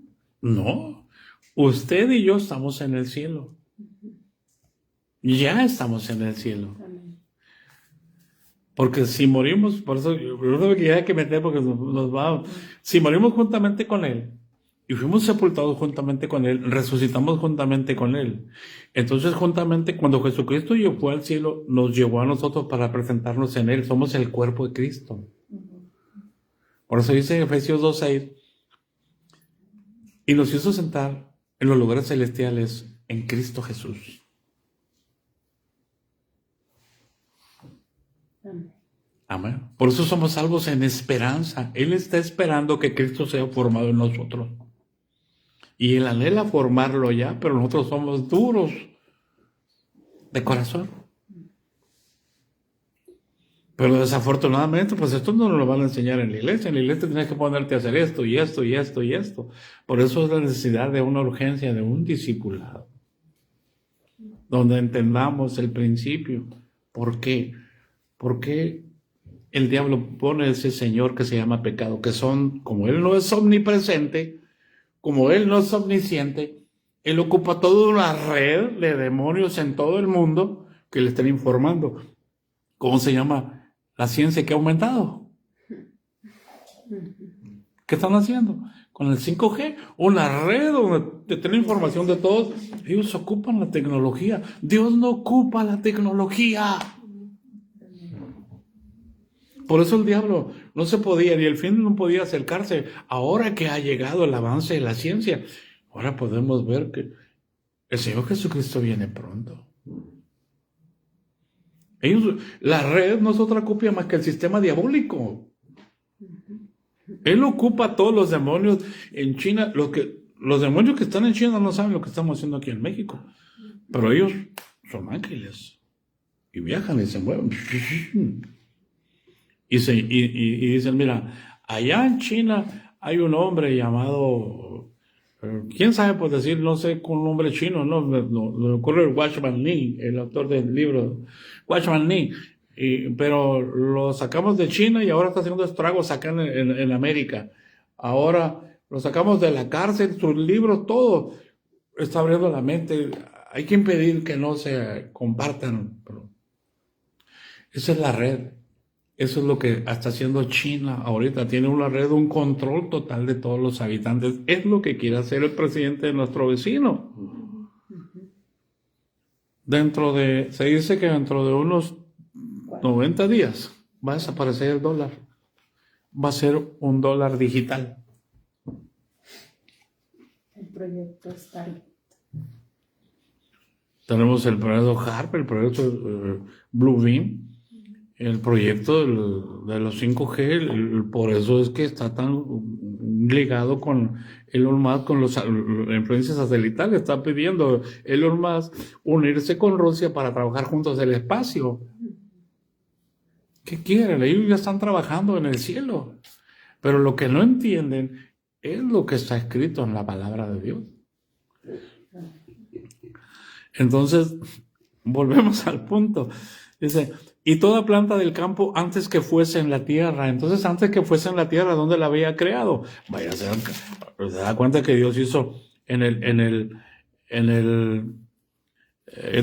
No, usted y yo estamos en el cielo. Ya estamos en el cielo. Amén. Porque si morimos, por eso yo creo que ya hay que meter porque nos va. Si morimos juntamente con Él y fuimos sepultados juntamente con Él, resucitamos juntamente con Él. Entonces, juntamente, cuando Jesucristo fue al cielo, nos llevó a nosotros para presentarnos en Él. Somos el cuerpo de Cristo. Por eso dice Efesios 2:6, y nos hizo sentar en los lugares celestiales en Cristo Jesús. Amén. Amén. Por eso somos salvos en esperanza. Él está esperando que Cristo sea formado en nosotros. Y Él anhela formarlo ya, pero nosotros somos duros de corazón. Pero desafortunadamente, pues esto no nos lo van a enseñar en la iglesia. En la iglesia tienes que ponerte a hacer esto y esto y esto y esto. Por eso es la necesidad de una urgencia, de un discipulado. Donde entendamos el principio. ¿Por qué? Porque el diablo pone ese señor que se llama pecado, que son, como Él no es omnipresente, como Él no es omnisciente, Él ocupa toda una red de demonios en todo el mundo que le están informando. ¿Cómo se llama? La ciencia que ha aumentado. ¿Qué están haciendo? Con el 5G, una red donde te tienen información de todos. Ellos ocupan la tecnología. Dios no ocupa la tecnología. Por eso el diablo no se podía, ni el fin no podía acercarse. Ahora que ha llegado el avance de la ciencia, ahora podemos ver que el Señor Jesucristo viene pronto. La red no es otra copia más que el sistema diabólico. Él ocupa a todos los demonios en China. Los demonios que están en China no saben lo que estamos haciendo aquí en México. Pero ellos son ángeles. Y viajan y se mueven. Y dicen, mira, allá en China hay un hombre llamado, quién sabe por decir, no sé, con un nombre chino, no, me ocurre el Watchman Nee, el autor del libro Watchman Nee, pero lo sacamos de China y ahora está haciendo estragos acá en América. Ahora lo sacamos de la cárcel, sus libros, todo está abriendo la mente. Hay que impedir que no se compartan. Pero esa es la red. Eso es lo que está haciendo China ahorita. Tiene una red, un control total de todos los habitantes. Es lo que quiere hacer el presidente de nuestro vecino. Se dice que dentro de unos 90 días va a desaparecer el dólar. Va a ser un dólar digital. El proyecto está ahí. Tenemos el proyecto HARP, el proyecto Bluebeam. El proyecto de los 5G, por eso es que está tan ligado con Elon Musk, con la influencia satelital. Está pidiendo Elon Musk unirse con Rusia para trabajar juntos en el espacio. ¿Qué quieren? Ellos ya están trabajando en el cielo. Pero lo que no entienden es lo que está escrito en la palabra de Dios. Entonces, volvemos al punto. Dice, y toda planta del campo antes que fuese en la tierra. Entonces, antes que fuese en la tierra, ¿dónde la había creado? Vaya, se da cuenta que Dios hizo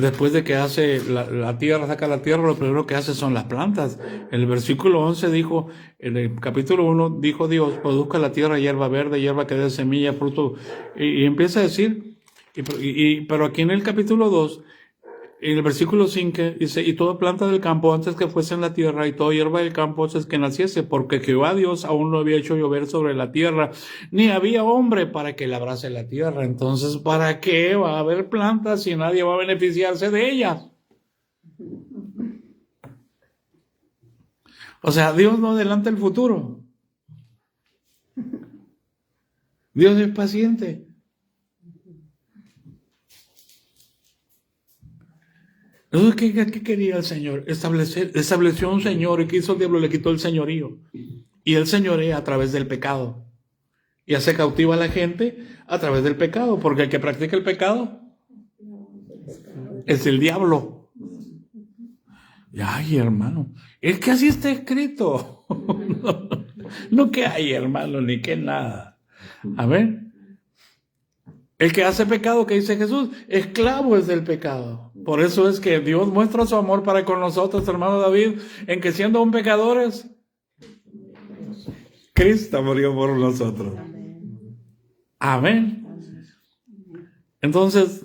después de que hace la tierra, saca la tierra, lo primero que hace son las plantas. En el versículo 11 dijo, en el capítulo 1, dijo Dios, produzca la tierra hierba verde, hierba que dé semilla, fruto. Y empieza a decir, pero aquí en el capítulo 2, en el versículo 5 dice, y toda planta del campo antes que fuese en la tierra, y toda hierba del campo antes que naciese, porque Jehová Dios aún no había hecho llover sobre la tierra, ni había hombre para que labrase la tierra. Entonces, ¿para qué va a haber plantas si nadie va a beneficiarse de ellas? O sea, Dios no adelanta el futuro. Dios es paciente. Entonces, ¿qué quería el Señor? Estableció un Señor, y ¿qué hizo el diablo? Le quitó el señorío. Y él señorea a través del pecado. Y hace cautiva a la gente a través del pecado, porque el que practica el pecado es el diablo. Ay, hermano, es que así está escrito. No que hay, hermano, ni que nada. A ver. El que hace pecado, que dice Jesús, esclavo es del pecado. Por eso es que Dios muestra su amor para con nosotros, hermano David, en que siendo aún pecadores, Cristo murió por nosotros. Amén. Entonces,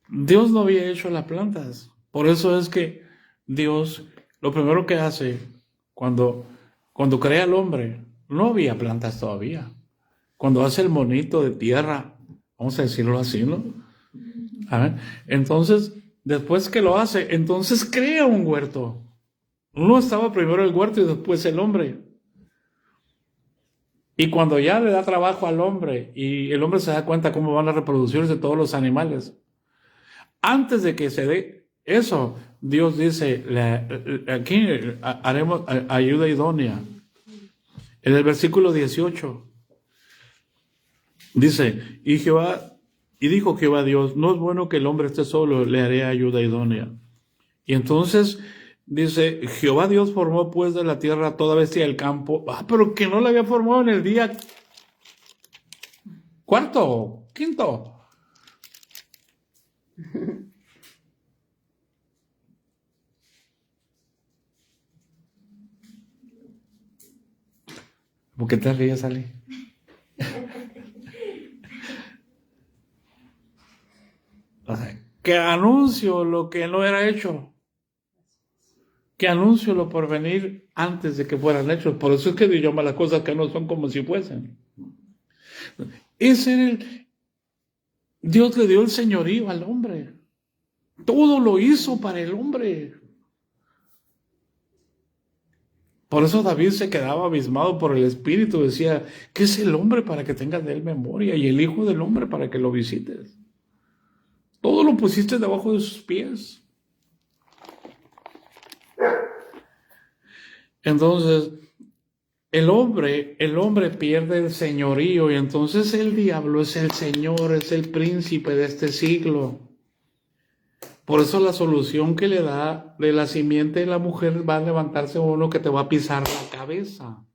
Dios no había hecho las plantas. Por eso es que Dios, lo primero que hace cuando crea al hombre, no había plantas todavía. Cuando hace el monito de tierra, vamos a decirlo así, ¿no? Amén. Entonces, después que lo hace, entonces crea un huerto. Uno estaba primero el huerto y después el hombre. Y cuando ya le da trabajo al hombre y el hombre se da cuenta cómo van a reproducirse todos los animales, antes de que se dé eso, Dios dice, aquí haremos ayuda idónea. En el versículo 18 dice, y dijo Jehová Dios, no es bueno que el hombre esté solo, le haré ayuda idónea. Y entonces dice, Jehová Dios formó pues de la tierra toda bestia del campo, pero que no la había formado en el día quinto. ¿Por qué te ríes, Ali? O sea, que anuncio lo que no era hecho. Que anuncio lo por venir antes de que fueran hechos. Por eso es que Dios llama las cosas que no son como si fuesen. Ese era Dios le dio el señorío al hombre. Todo lo hizo para el hombre. Por eso David se quedaba abismado por el Espíritu. Decía, ¿qué es el hombre para que tengas de él memoria? Y el Hijo del Hombre para que lo visites. Todo lo pusiste debajo de sus pies. Entonces, el hombre pierde el señorío y entonces el diablo es el señor, es el príncipe de este siglo. Por eso la solución que le da de la simiente de la mujer va a levantarse uno que te va a pisar la cabeza.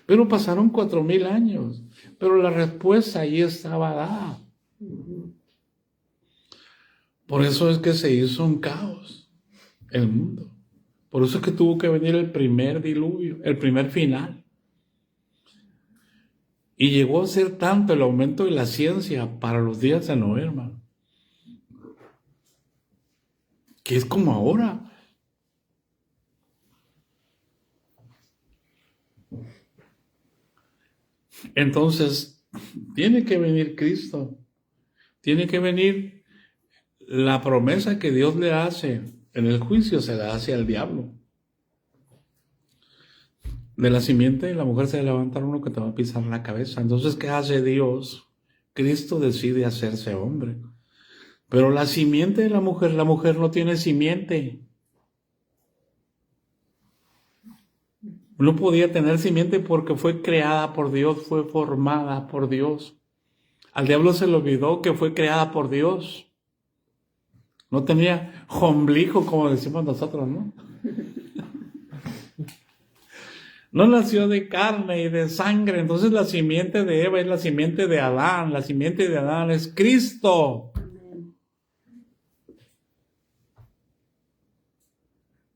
Pero pasaron 4,000 años, pero la respuesta ahí estaba dada. Por eso es que se hizo un caos el mundo. Por eso es que tuvo que venir el primer diluvio, el primer final. Y llegó a ser tanto el aumento de la ciencia para los días de Noé, hermano, que es como ahora. Entonces, tiene que venir Cristo. Tiene que venir la promesa que Dios le hace. En el juicio se la hace al diablo. De la simiente de la mujer se va a levantar uno que te va a pisar la cabeza. Entonces, ¿qué hace Dios? Cristo decide hacerse hombre. Pero la simiente de la mujer no tiene simiente. No podía tener simiente porque fue creada por Dios, fue formada por Dios. Al diablo se le olvidó que fue creada por Dios. No tenía ombligo, como decimos nosotros, ¿no? No nació de carne y de sangre. Entonces la simiente de Eva es la simiente de Adán. La simiente de Adán es Cristo.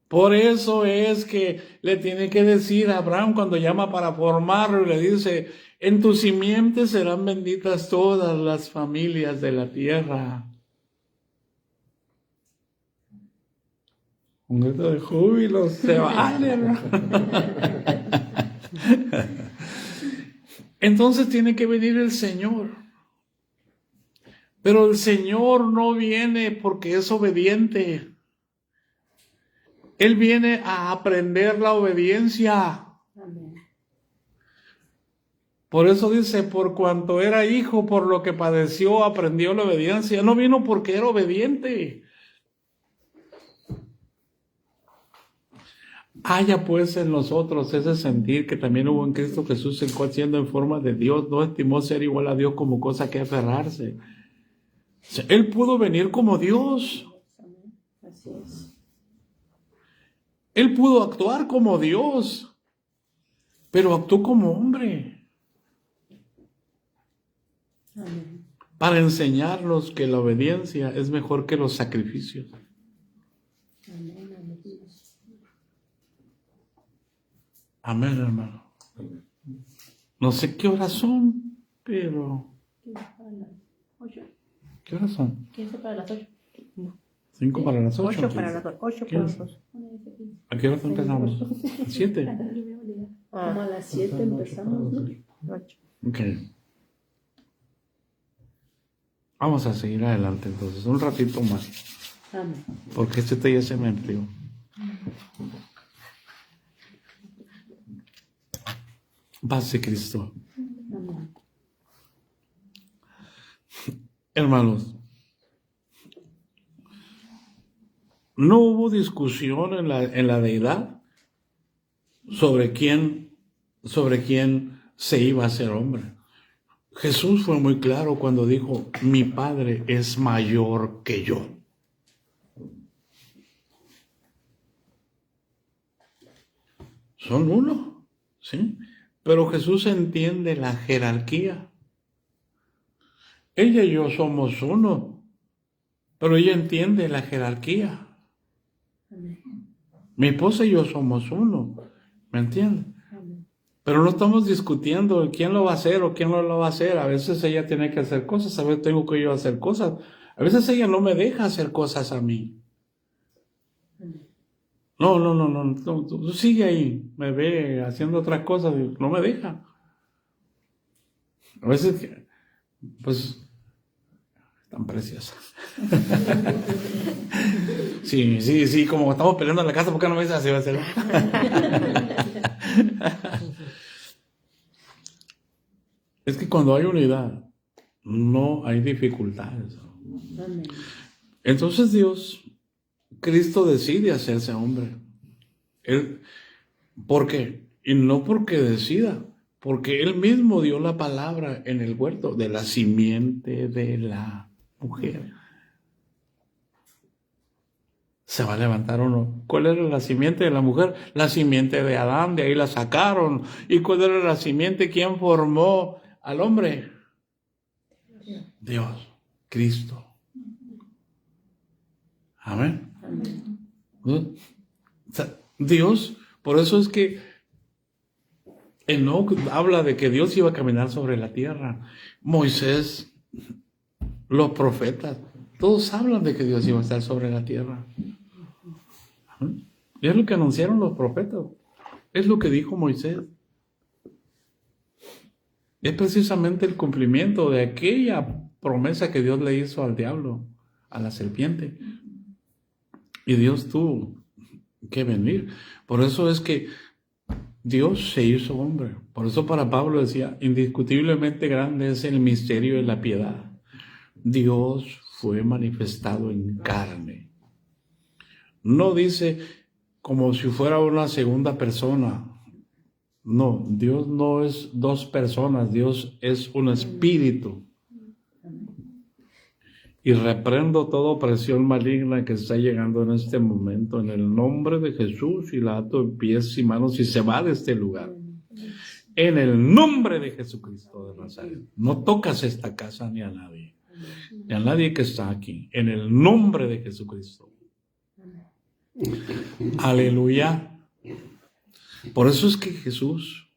Por eso es que le tiene que decir a Abraham cuando llama para formarlo y le dice, en tu simiente serán benditas todas las familias de la tierra. Un grito de júbilo se vale, ¿no? Entonces tiene que venir el Señor. Pero el Señor no viene porque es obediente. Él viene a aprender la obediencia. Amén. Por eso dice, por cuanto era hijo, por lo que padeció, aprendió la obediencia. No vino porque era obediente. Haya pues en nosotros ese sentir que también hubo en Cristo Jesús, el cual siendo en forma de Dios, no estimó ser igual a Dios como cosa que aferrarse. O sea, Él pudo venir como Dios. Así es. Él pudo actuar como Dios, pero actuó como hombre. Amén. Para enseñarnos que la obediencia es mejor que los sacrificios. Amén. Amén. Amén, hermano. No sé qué horas son, pero... ¿Qué horas son? 15 para las 8. 5 para las 8. 8 para las 8 para las 8. ¿A qué hora empezamos? 7. Como a las 7 empezamos, ¿no? 8. Ok. Vamos a seguir adelante entonces, un ratito más, Amén. porque este ya se me enfrió. Paz de Cristo. Amén. Hermanos, no hubo discusión en la deidad sobre quién se iba a hacer hombre. Jesús fue muy claro cuando dijo, mi Padre es mayor que yo. Son uno, ¿sí? Pero Jesús entiende la jerarquía. Ella y yo somos uno, pero ella entiende la jerarquía. Amén. Mi esposa y yo somos uno, ¿me entiende? Amén. Pero no estamos discutiendo quién lo va a hacer o quién no lo va a hacer. A veces ella tiene que hacer cosas, a veces tengo que yo hacer cosas. A veces ella no me deja hacer cosas a mí. No, tú sigue ahí, me ve haciendo otras cosas, no me deja. A veces, pues, tan preciosa. Sí, como estamos peleando en la casa, ¿por qué no me dices así va a ser? Es que cuando hay unidad, no hay dificultades. Amén. Entonces Cristo decide hacerse hombre. ¿Por qué? Y no porque decida, porque Él mismo dio la palabra en el huerto de la simiente de la mujer. ¿Se va a levantar o no? ¿Cuál era la simiente de la mujer? La simiente de Adán, de ahí la sacaron. ¿Y cuál era la simiente? ¿Quién formó al hombre? Dios, Cristo. Amén. Amén. O sea, Dios, por eso es que Enoc habla de que Dios iba a caminar sobre la tierra. Moisés, los profetas, todos hablan de que Dios iba a estar sobre la tierra. Y es lo que anunciaron los profetas. Es lo que dijo Moisés. Es precisamente el cumplimiento de aquella promesa que Dios le hizo al diablo, a la serpiente. Y Dios tuvo que venir. Por eso es que Dios se hizo hombre. Por eso para Pablo decía, indiscutiblemente grande es el misterio de la piedad. Dios fue manifestado en carne. No dice como si fuera una segunda persona. No, Dios no es dos personas, Dios es un espíritu. Y reprendo toda opresión maligna que está llegando en este momento, en el nombre de Jesús, y la ato en pies y manos y se va de este lugar. En el nombre de Jesucristo de Nazaret. No tocas esta casa ni a nadie que está aquí. En el nombre de Jesucristo. Aleluya. Por eso es que Jesús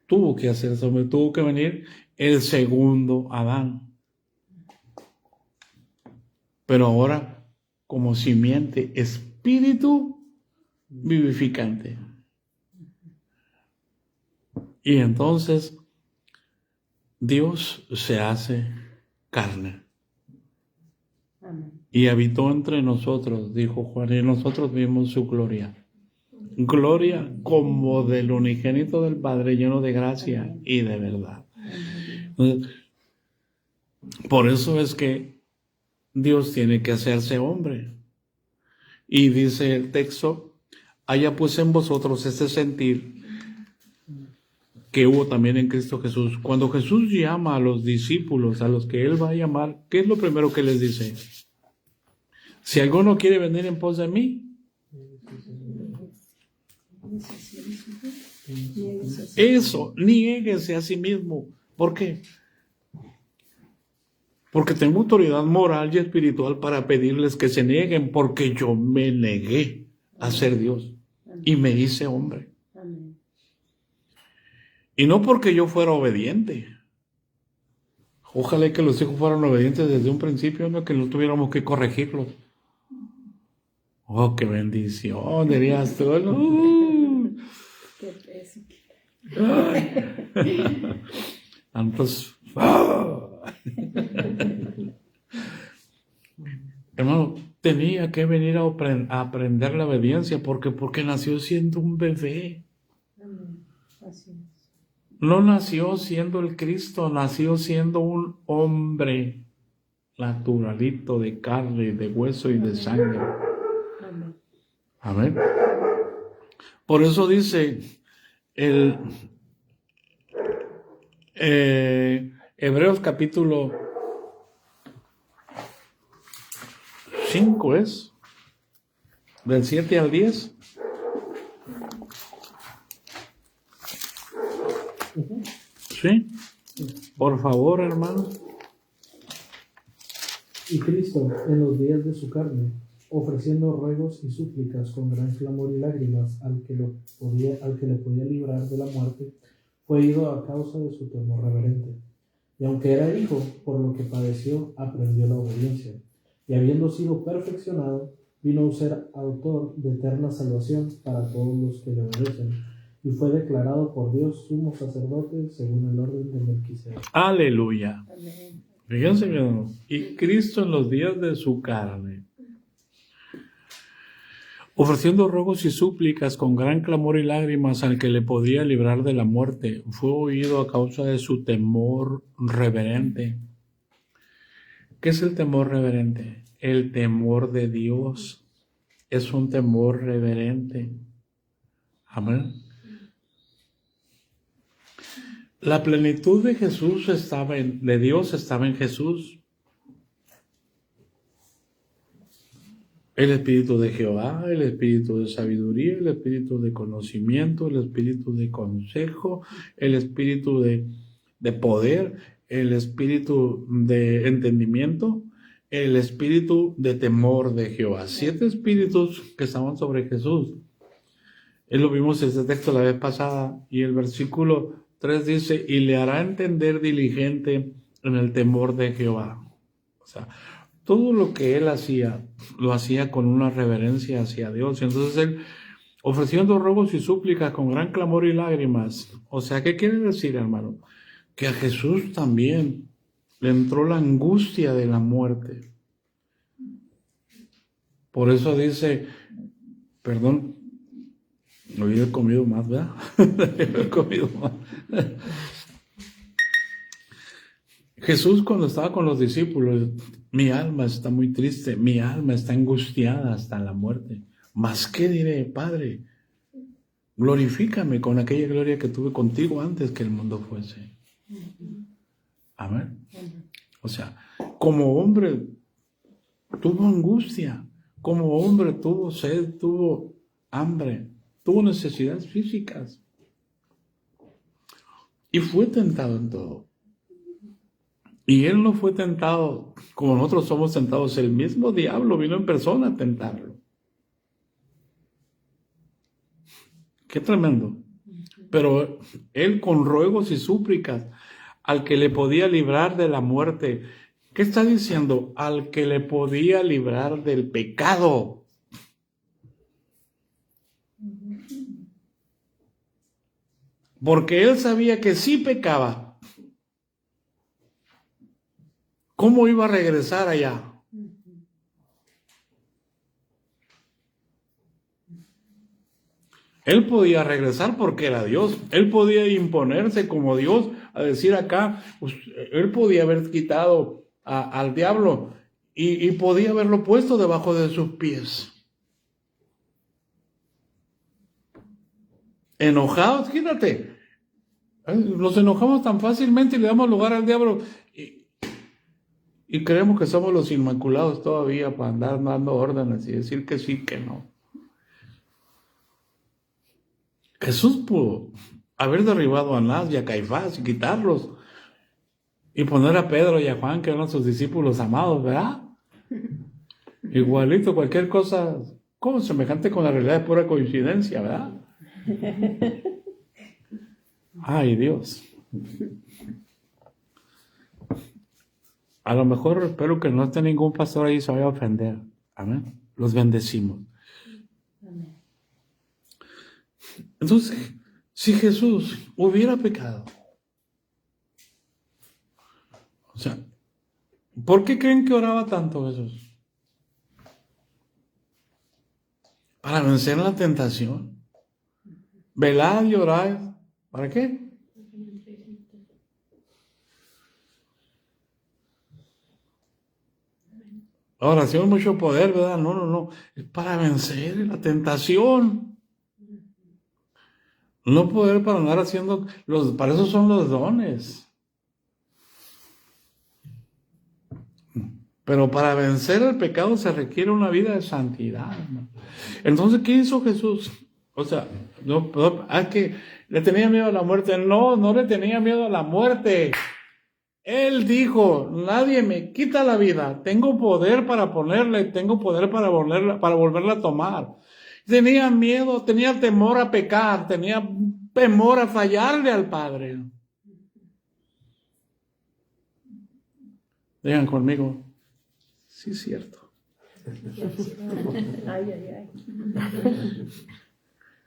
tuvo que hacerse hombre, tuvo que venir el segundo Adán. Pero ahora como simiente, espíritu vivificante. Y entonces Dios se hace carne. Amén. Y habitó entre nosotros, dijo Juan, y nosotros vimos su gloria. Gloria como del unigénito del Padre, lleno de gracia y de verdad. Entonces, por eso es que Dios tiene que hacerse hombre. Y dice el texto, haya pues en vosotros ese sentir que hubo también en Cristo Jesús. Cuando Jesús llama a los discípulos, a los que Él va a llamar, ¿qué es lo primero que les dice? Si alguno quiere venir en pos de mí, Eso, niéguese a sí mismo. ¿Por qué? Porque tengo autoridad moral y espiritual para pedirles que se nieguen, porque yo me negué a ser Dios y me hice hombre. Amén. Y no porque yo fuera obediente. Ojalá que los hijos fueran obedientes desde un principio, no que no tuviéramos que corregirlos. Oh, qué bendición, dirías tú, ¿no? Qué peso. Entonces, hermano, tenía que venir a aprender la obediencia porque nació siendo un bebé. Amén. Así es. No nació siendo el Cristo, nació siendo un hombre naturalito de carne, de hueso y de sangre. Amén. Amén. Por eso dice el Hebreos capítulo 5 es, del 7 al 10. ¿Sí? Por favor, hermano. Y Cristo, en los días de su carne, ofreciendo ruegos y súplicas con gran clamor y lágrimas al que le podía librar de la muerte, fue ido a causa de su temor reverente. Y aunque era hijo, por lo que padeció, aprendió la obediencia. Y habiendo sido perfeccionado, vino a ser autor de eterna salvación para todos los que le obedecen. Y fue declarado por Dios sumo sacerdote según el orden de Melquisedec. Aleluya. Amén. Fíjense bien. Y Cristo en los días de su carne, ofreciendo ruegos y súplicas con gran clamor y lágrimas al que le podía librar de la muerte, fue oído a causa de su temor reverente. ¿Qué es el temor reverente? El temor de Dios es un temor reverente. Amén. La plenitud de Jesús de Dios estaba en Jesús. El espíritu de Jehová, el espíritu de sabiduría, el espíritu de conocimiento, el espíritu de consejo, el espíritu de poder, el espíritu de entendimiento, el espíritu de temor de Jehová. 7 espíritus que estaban sobre Jesús. Lo vimos en este texto la vez pasada, y el versículo 3 dice, y le hará entender diligente en el temor de Jehová. O sea, todo lo que él hacía, lo hacía con una reverencia hacia Dios. Entonces él, ofreciendo ruegos y súplicas con gran clamor y lágrimas. O sea, ¿qué quiere decir, hermano? Que a Jesús también le entró la angustia de la muerte. Por eso dice, perdón, hoy he comido más, ¿verdad? He comido más. Jesús, cuando estaba con los discípulos, mi alma está muy triste, mi alma está angustiada hasta la muerte. ¿Mas qué diré, Padre? Glorifícame con aquella gloria que tuve contigo antes que el mundo fuese. Amén. O sea, como hombre tuvo angustia, como hombre tuvo sed, tuvo hambre, tuvo necesidades físicas. Y fue tentado en todo. Y él no fue tentado como nosotros somos tentados. El mismo diablo vino en persona a tentarlo. Qué tremendo. Pero él con ruegos y súplicas al que le podía librar de la muerte. ¿Qué está diciendo? Al que le podía librar del pecado. Porque él sabía que sí pecaba. ¿Cómo iba a regresar allá? Él podía regresar porque era Dios. Él podía imponerse como Dios a decir acá, pues, él podía haber quitado al diablo y podía haberlo puesto debajo de sus pies. Enojados, fíjate. Nos enojamos tan fácilmente y le damos lugar al diablo. Y creemos que somos los inmaculados todavía para andar dando órdenes y decir que sí, que no. Jesús pudo haber derribado a Anás y a Caifás y quitarlos y poner a Pedro y a Juan, que eran sus discípulos amados, ¿verdad? Igualito, cualquier cosa, como semejante con la realidad de pura coincidencia, ¿verdad? Ay, Dios. A lo mejor espero que no esté ningún pastor ahí se vaya a ofender. Amén. Los bendecimos. Amén. Entonces, si Jesús hubiera pecado, o sea, ¿por qué creen que oraba tanto Jesús? Para vencer la tentación. Velad y orad. ¿Para qué? La oración mucho poder, ¿verdad? No. Es para vencer la tentación. No poder para andar haciendo para eso son los dones. Pero para vencer el pecado se requiere una vida de santidad, hermano. Entonces, ¿qué hizo Jesús? O sea, que le tenía miedo a la muerte. No le tenía miedo a la muerte. Él dijo, nadie me quita la vida. Tengo poder para ponerla y tengo poder para volverla a tomar. Tenía miedo, tenía temor a pecar, tenía temor a fallarle al Padre. Digan conmigo, sí es cierto. Ay.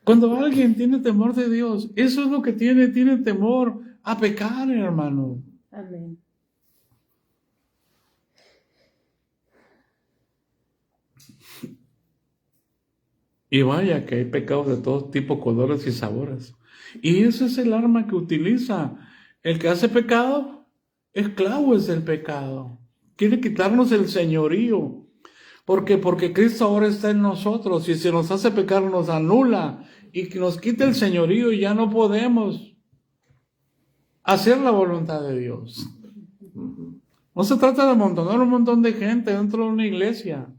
Cuando alguien tiene temor de Dios, eso es lo que tiene temor a pecar, hermano. Amén. Y vaya que hay pecados de todo tipo, colores y sabores. Y ese es el arma que utiliza. El que hace pecado, esclavo es del pecado. Quiere quitarnos el señorío. ¿Por qué? Porque Cristo ahora está en nosotros y si nos hace pecar nos anula y que nos quita el señorío y ya no podemos hacer la voluntad de Dios. No se trata de amontonar un montón de gente dentro de una iglesia.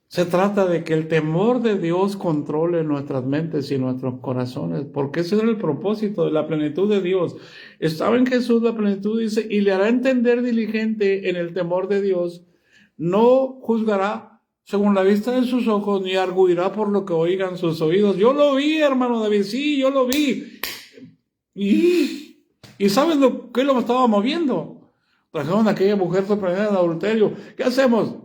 Se trata de que el temor de Dios controle nuestras mentes y nuestros corazones, porque ese era el propósito de la plenitud de Dios. Estaba en Jesús la plenitud, dice, y le hará entender diligente en el temor de Dios. No juzgará según la vista de sus ojos, ni arguirá por lo que oigan sus oídos. Yo lo vi, hermano David, sí, yo lo vi. ¿Y sabes qué lo estaba moviendo? Trajeron a aquella mujer sorprendida en adulterio. ¿Qué hacemos?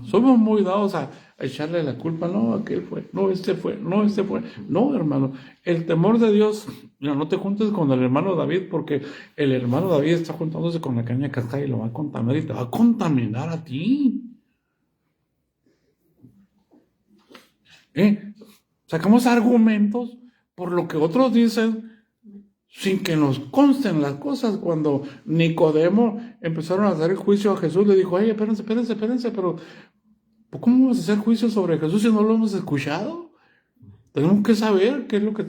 Somos muy dados a echarle la culpa. No, aquel fue. No, este fue. No, este fue. No, hermano. El temor de Dios. No te juntes con el hermano David porque el hermano David está juntándose con la caña cascada y lo va a contaminar y te va a contaminar a ti. Sacamos argumentos por lo que otros dicen sin que nos consten las cosas. Cuando Nicodemo empezaron a hacer juicio a Jesús, le dijo, ay, espérense, pero ¿cómo vamos a hacer juicio sobre Jesús si no lo hemos escuchado? Tenemos que saber qué es lo que...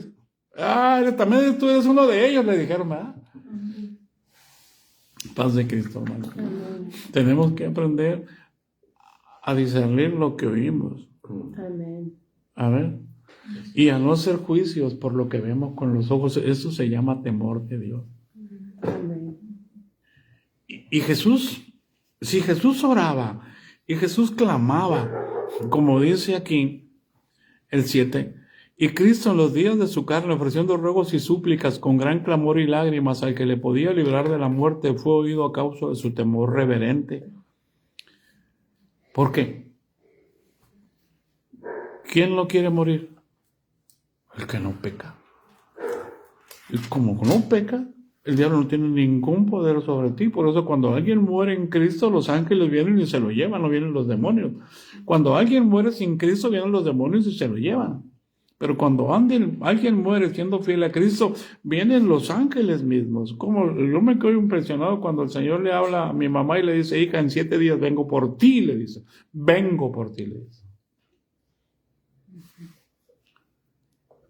también tú eres uno de ellos, le dijeron, ¿verdad? Paz de Cristo, hermano. Tenemos que aprender a discernir lo que oímos. Amén. A ver. Y a no hacer juicios por lo que vemos con los ojos. Eso se llama temor de Dios. Amén. Y Jesús, si Jesús oraba y Jesús clamaba, como dice aquí el 7, y Cristo en los días de su carne, ofreciendo ruegos y súplicas con gran clamor y lágrimas al que le podía librar de la muerte, fue oído a causa de su temor reverente. ¿Por qué? ¿Quién no quiere morir? El que no peca. Y como no peca, el diablo no tiene ningún poder sobre ti. Por eso cuando alguien muere en Cristo, los ángeles vienen y se lo llevan, no vienen los demonios. Cuando alguien muere sin Cristo, vienen los demonios y se lo llevan. Pero cuando alguien muere siendo fiel a Cristo, vienen los ángeles mismos. Como yo me quedo impresionado cuando el Señor le habla a mi mamá y le dice, hija, en 7 días vengo por ti, le dice. Vengo por ti, le dice.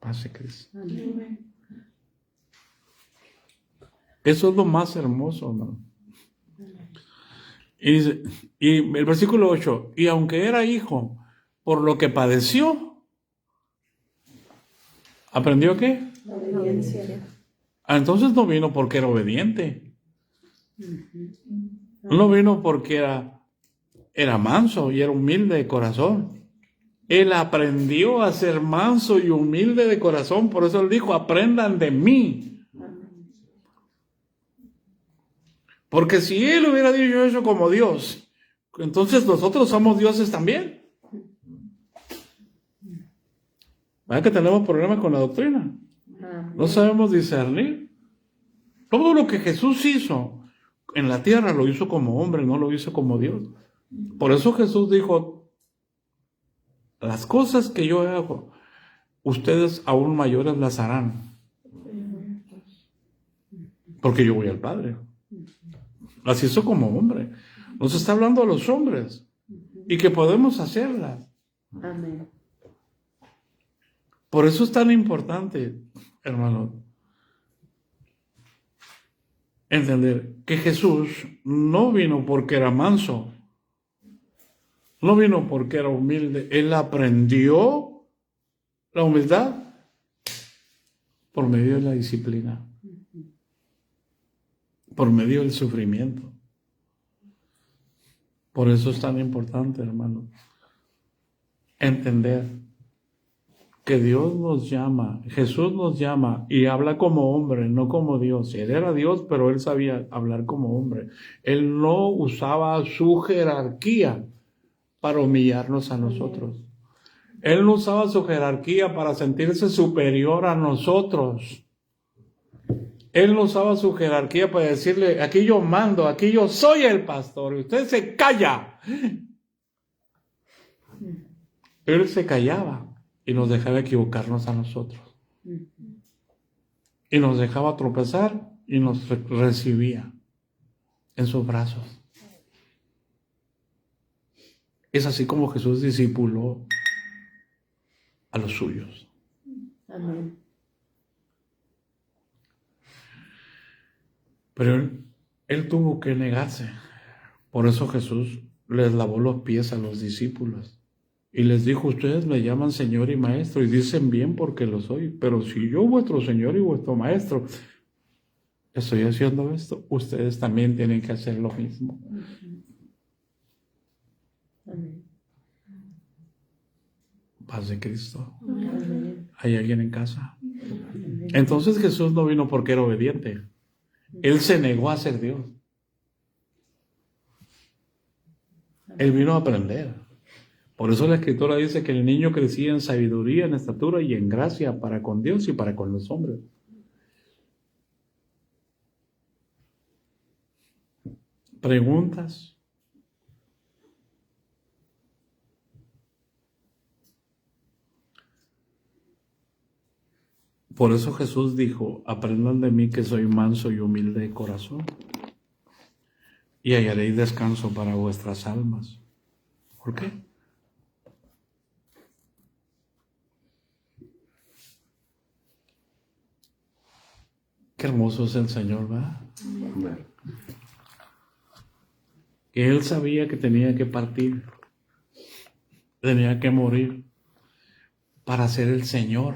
Pase Cristo. Amén. Eso es lo más hermoso, hermano. Y el versículo 8, y aunque era hijo, por lo que padeció, ¿aprendió qué? La obediencia. Entonces no vino porque era obediente. No vino porque era manso y era humilde de corazón. Él aprendió a ser manso y humilde de corazón. Por eso él dijo, aprendan de mí. Porque si él hubiera dicho eso como Dios, entonces nosotros somos dioses también. ¿Verdad que tenemos problemas con la doctrina? No sabemos discernir. Todo lo que Jesús hizo en la tierra lo hizo como hombre, no lo hizo como Dios. Por eso Jesús dijo, las cosas que yo hago, ustedes aún mayores las harán. Porque yo voy al Padre. Las hizo como hombre. Nos está hablando a los hombres. Y que podemos hacerlas. Amén. Por eso es tan importante, hermano, entender que Jesús no vino porque era manso, no vino porque era humilde. Él aprendió la humildad por medio de la disciplina, por medio del sufrimiento. Por eso es tan importante, hermano, entender que Dios nos llama, Jesús nos llama y habla como hombre, no como Dios. Él era Dios, pero él sabía hablar como hombre. Él no usaba su jerarquía para humillarnos a nosotros. Él no usaba su jerarquía para sentirse superior a nosotros. Él no usaba su jerarquía para decirle, aquí yo mando, aquí yo soy el pastor, y usted se calla. Él se callaba y nos dejaba equivocarnos a nosotros. Y nos dejaba tropezar y nos recibía en sus brazos. Es así como Jesús discipuló a los suyos. Amén. Pero él tuvo que negarse. Por eso Jesús les lavó los pies a los discípulos. Y les dijo, ustedes me llaman Señor y Maestro y dicen bien porque lo soy. Pero si yo, vuestro Señor y vuestro Maestro, estoy haciendo esto, ustedes también tienen que hacer lo mismo. Amén. Paz de Cristo. Amén. ¿Hay alguien en casa? Entonces Jesús no vino porque era obediente. Él se negó a ser Dios. Él vino a aprender. Por eso la Escritura dice que el niño crecía en sabiduría, en estatura y en gracia para con Dios y para con los hombres. ¿Preguntas? Por eso Jesús dijo, aprendan de mí que soy manso y humilde de corazón, y hallaréis descanso para vuestras almas. ¿Por qué? Qué hermoso es el Señor, ¿verdad? Que Él sabía que tenía que partir, tenía que morir para ser el Señor.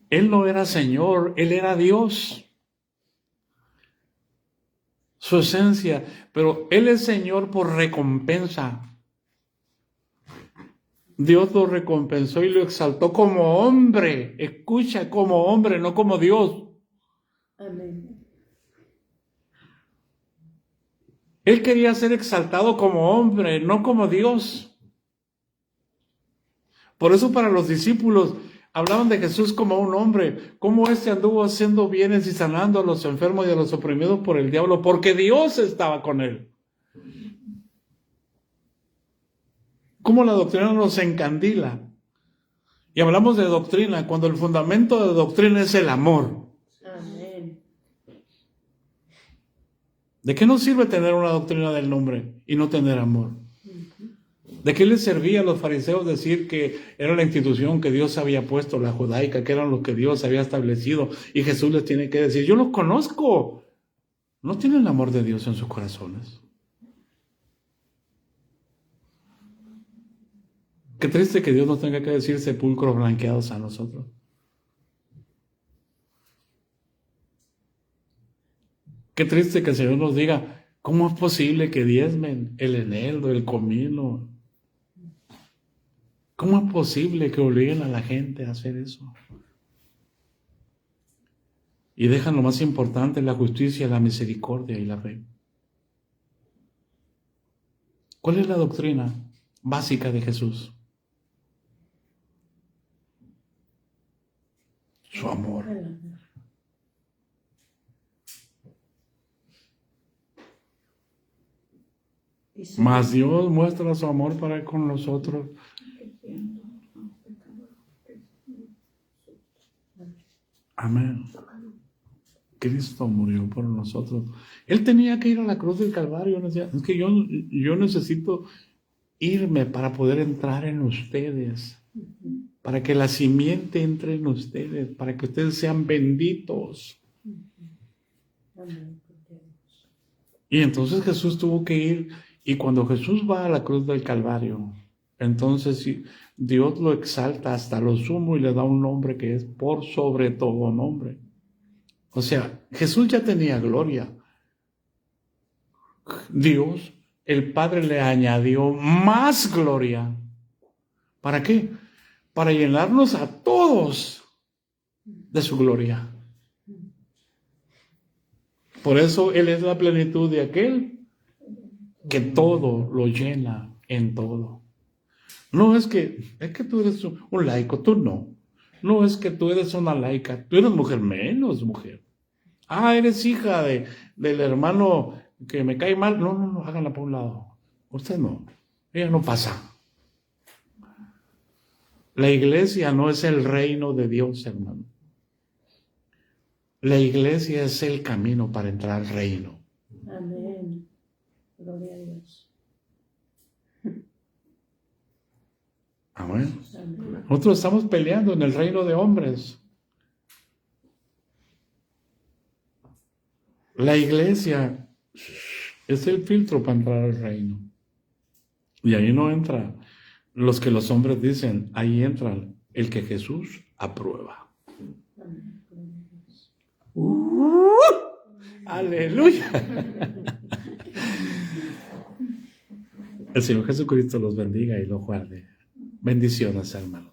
Él no era Señor, Él era Dios. Su esencia, pero Él es Señor por recompensa. Dios lo recompensó y lo exaltó como hombre. Escucha, como hombre, no como Dios. Amén. Él quería ser exaltado como hombre, no como Dios. Por eso para los discípulos hablaban de Jesús como un hombre, cómo éste anduvo haciendo bienes y sanando a los enfermos y a los oprimidos por el diablo, porque Dios estaba con él. Cómo la doctrina nos encandila. Y hablamos de doctrina cuando el fundamento de doctrina es el amor. Amén. ¿De qué nos sirve tener una doctrina del nombre y no tener amor? ¿De qué les servía a los fariseos decir que era la institución que Dios había puesto, la judaica, que eran los que Dios había establecido? Y Jesús les tiene que decir, yo los conozco. No tienen el amor de Dios en sus corazones. Qué triste que Dios nos tenga que decir sepulcros blanqueados a nosotros. Qué triste que el Señor nos diga, ¿cómo es posible que diezmen el eneldo, el comino? ¿Cómo es posible que obliguen a la gente a hacer eso? Y dejan lo más importante, la justicia, la misericordia y la fe. ¿Cuál es la doctrina básica de Jesús? Su amor. Mas Dios muestra su amor para con nosotros. Amén. Cristo murió por nosotros. Él tenía que ir a la cruz del Calvario. Decía, es que yo necesito irme para poder entrar en ustedes. Para que la simiente entre en ustedes. Para que ustedes sean benditos. Y entonces Jesús tuvo que ir. Y cuando Jesús va a la cruz del Calvario, entonces Dios lo exalta hasta lo sumo y le da un nombre que es por sobre todo nombre. O sea, Jesús ya tenía gloria. Dios, el Padre, le añadió más gloria. ¿Para qué? Para llenarnos a todos de su gloria. Por eso Él es la plenitud de aquel que todo lo llena en todo. No es que tú eres un laico, tú no. No es que tú eres una laica, tú eres mujer, menos mujer. Eres hija del hermano que me cae mal. No, háganla por un lado. Usted no, ella no pasa. La iglesia no es el reino de Dios, hermano. La iglesia es el camino para entrar al reino. Amén. Gloria a Dios. Amén. Nosotros estamos peleando en el reino de hombres. La iglesia es el filtro para entrar al reino. Y ahí no entra los que los hombres dicen, ahí entra el que Jesús aprueba. ¡Aleluya! El Señor Jesucristo los bendiga y los guarde. Bendiciones, hermanos.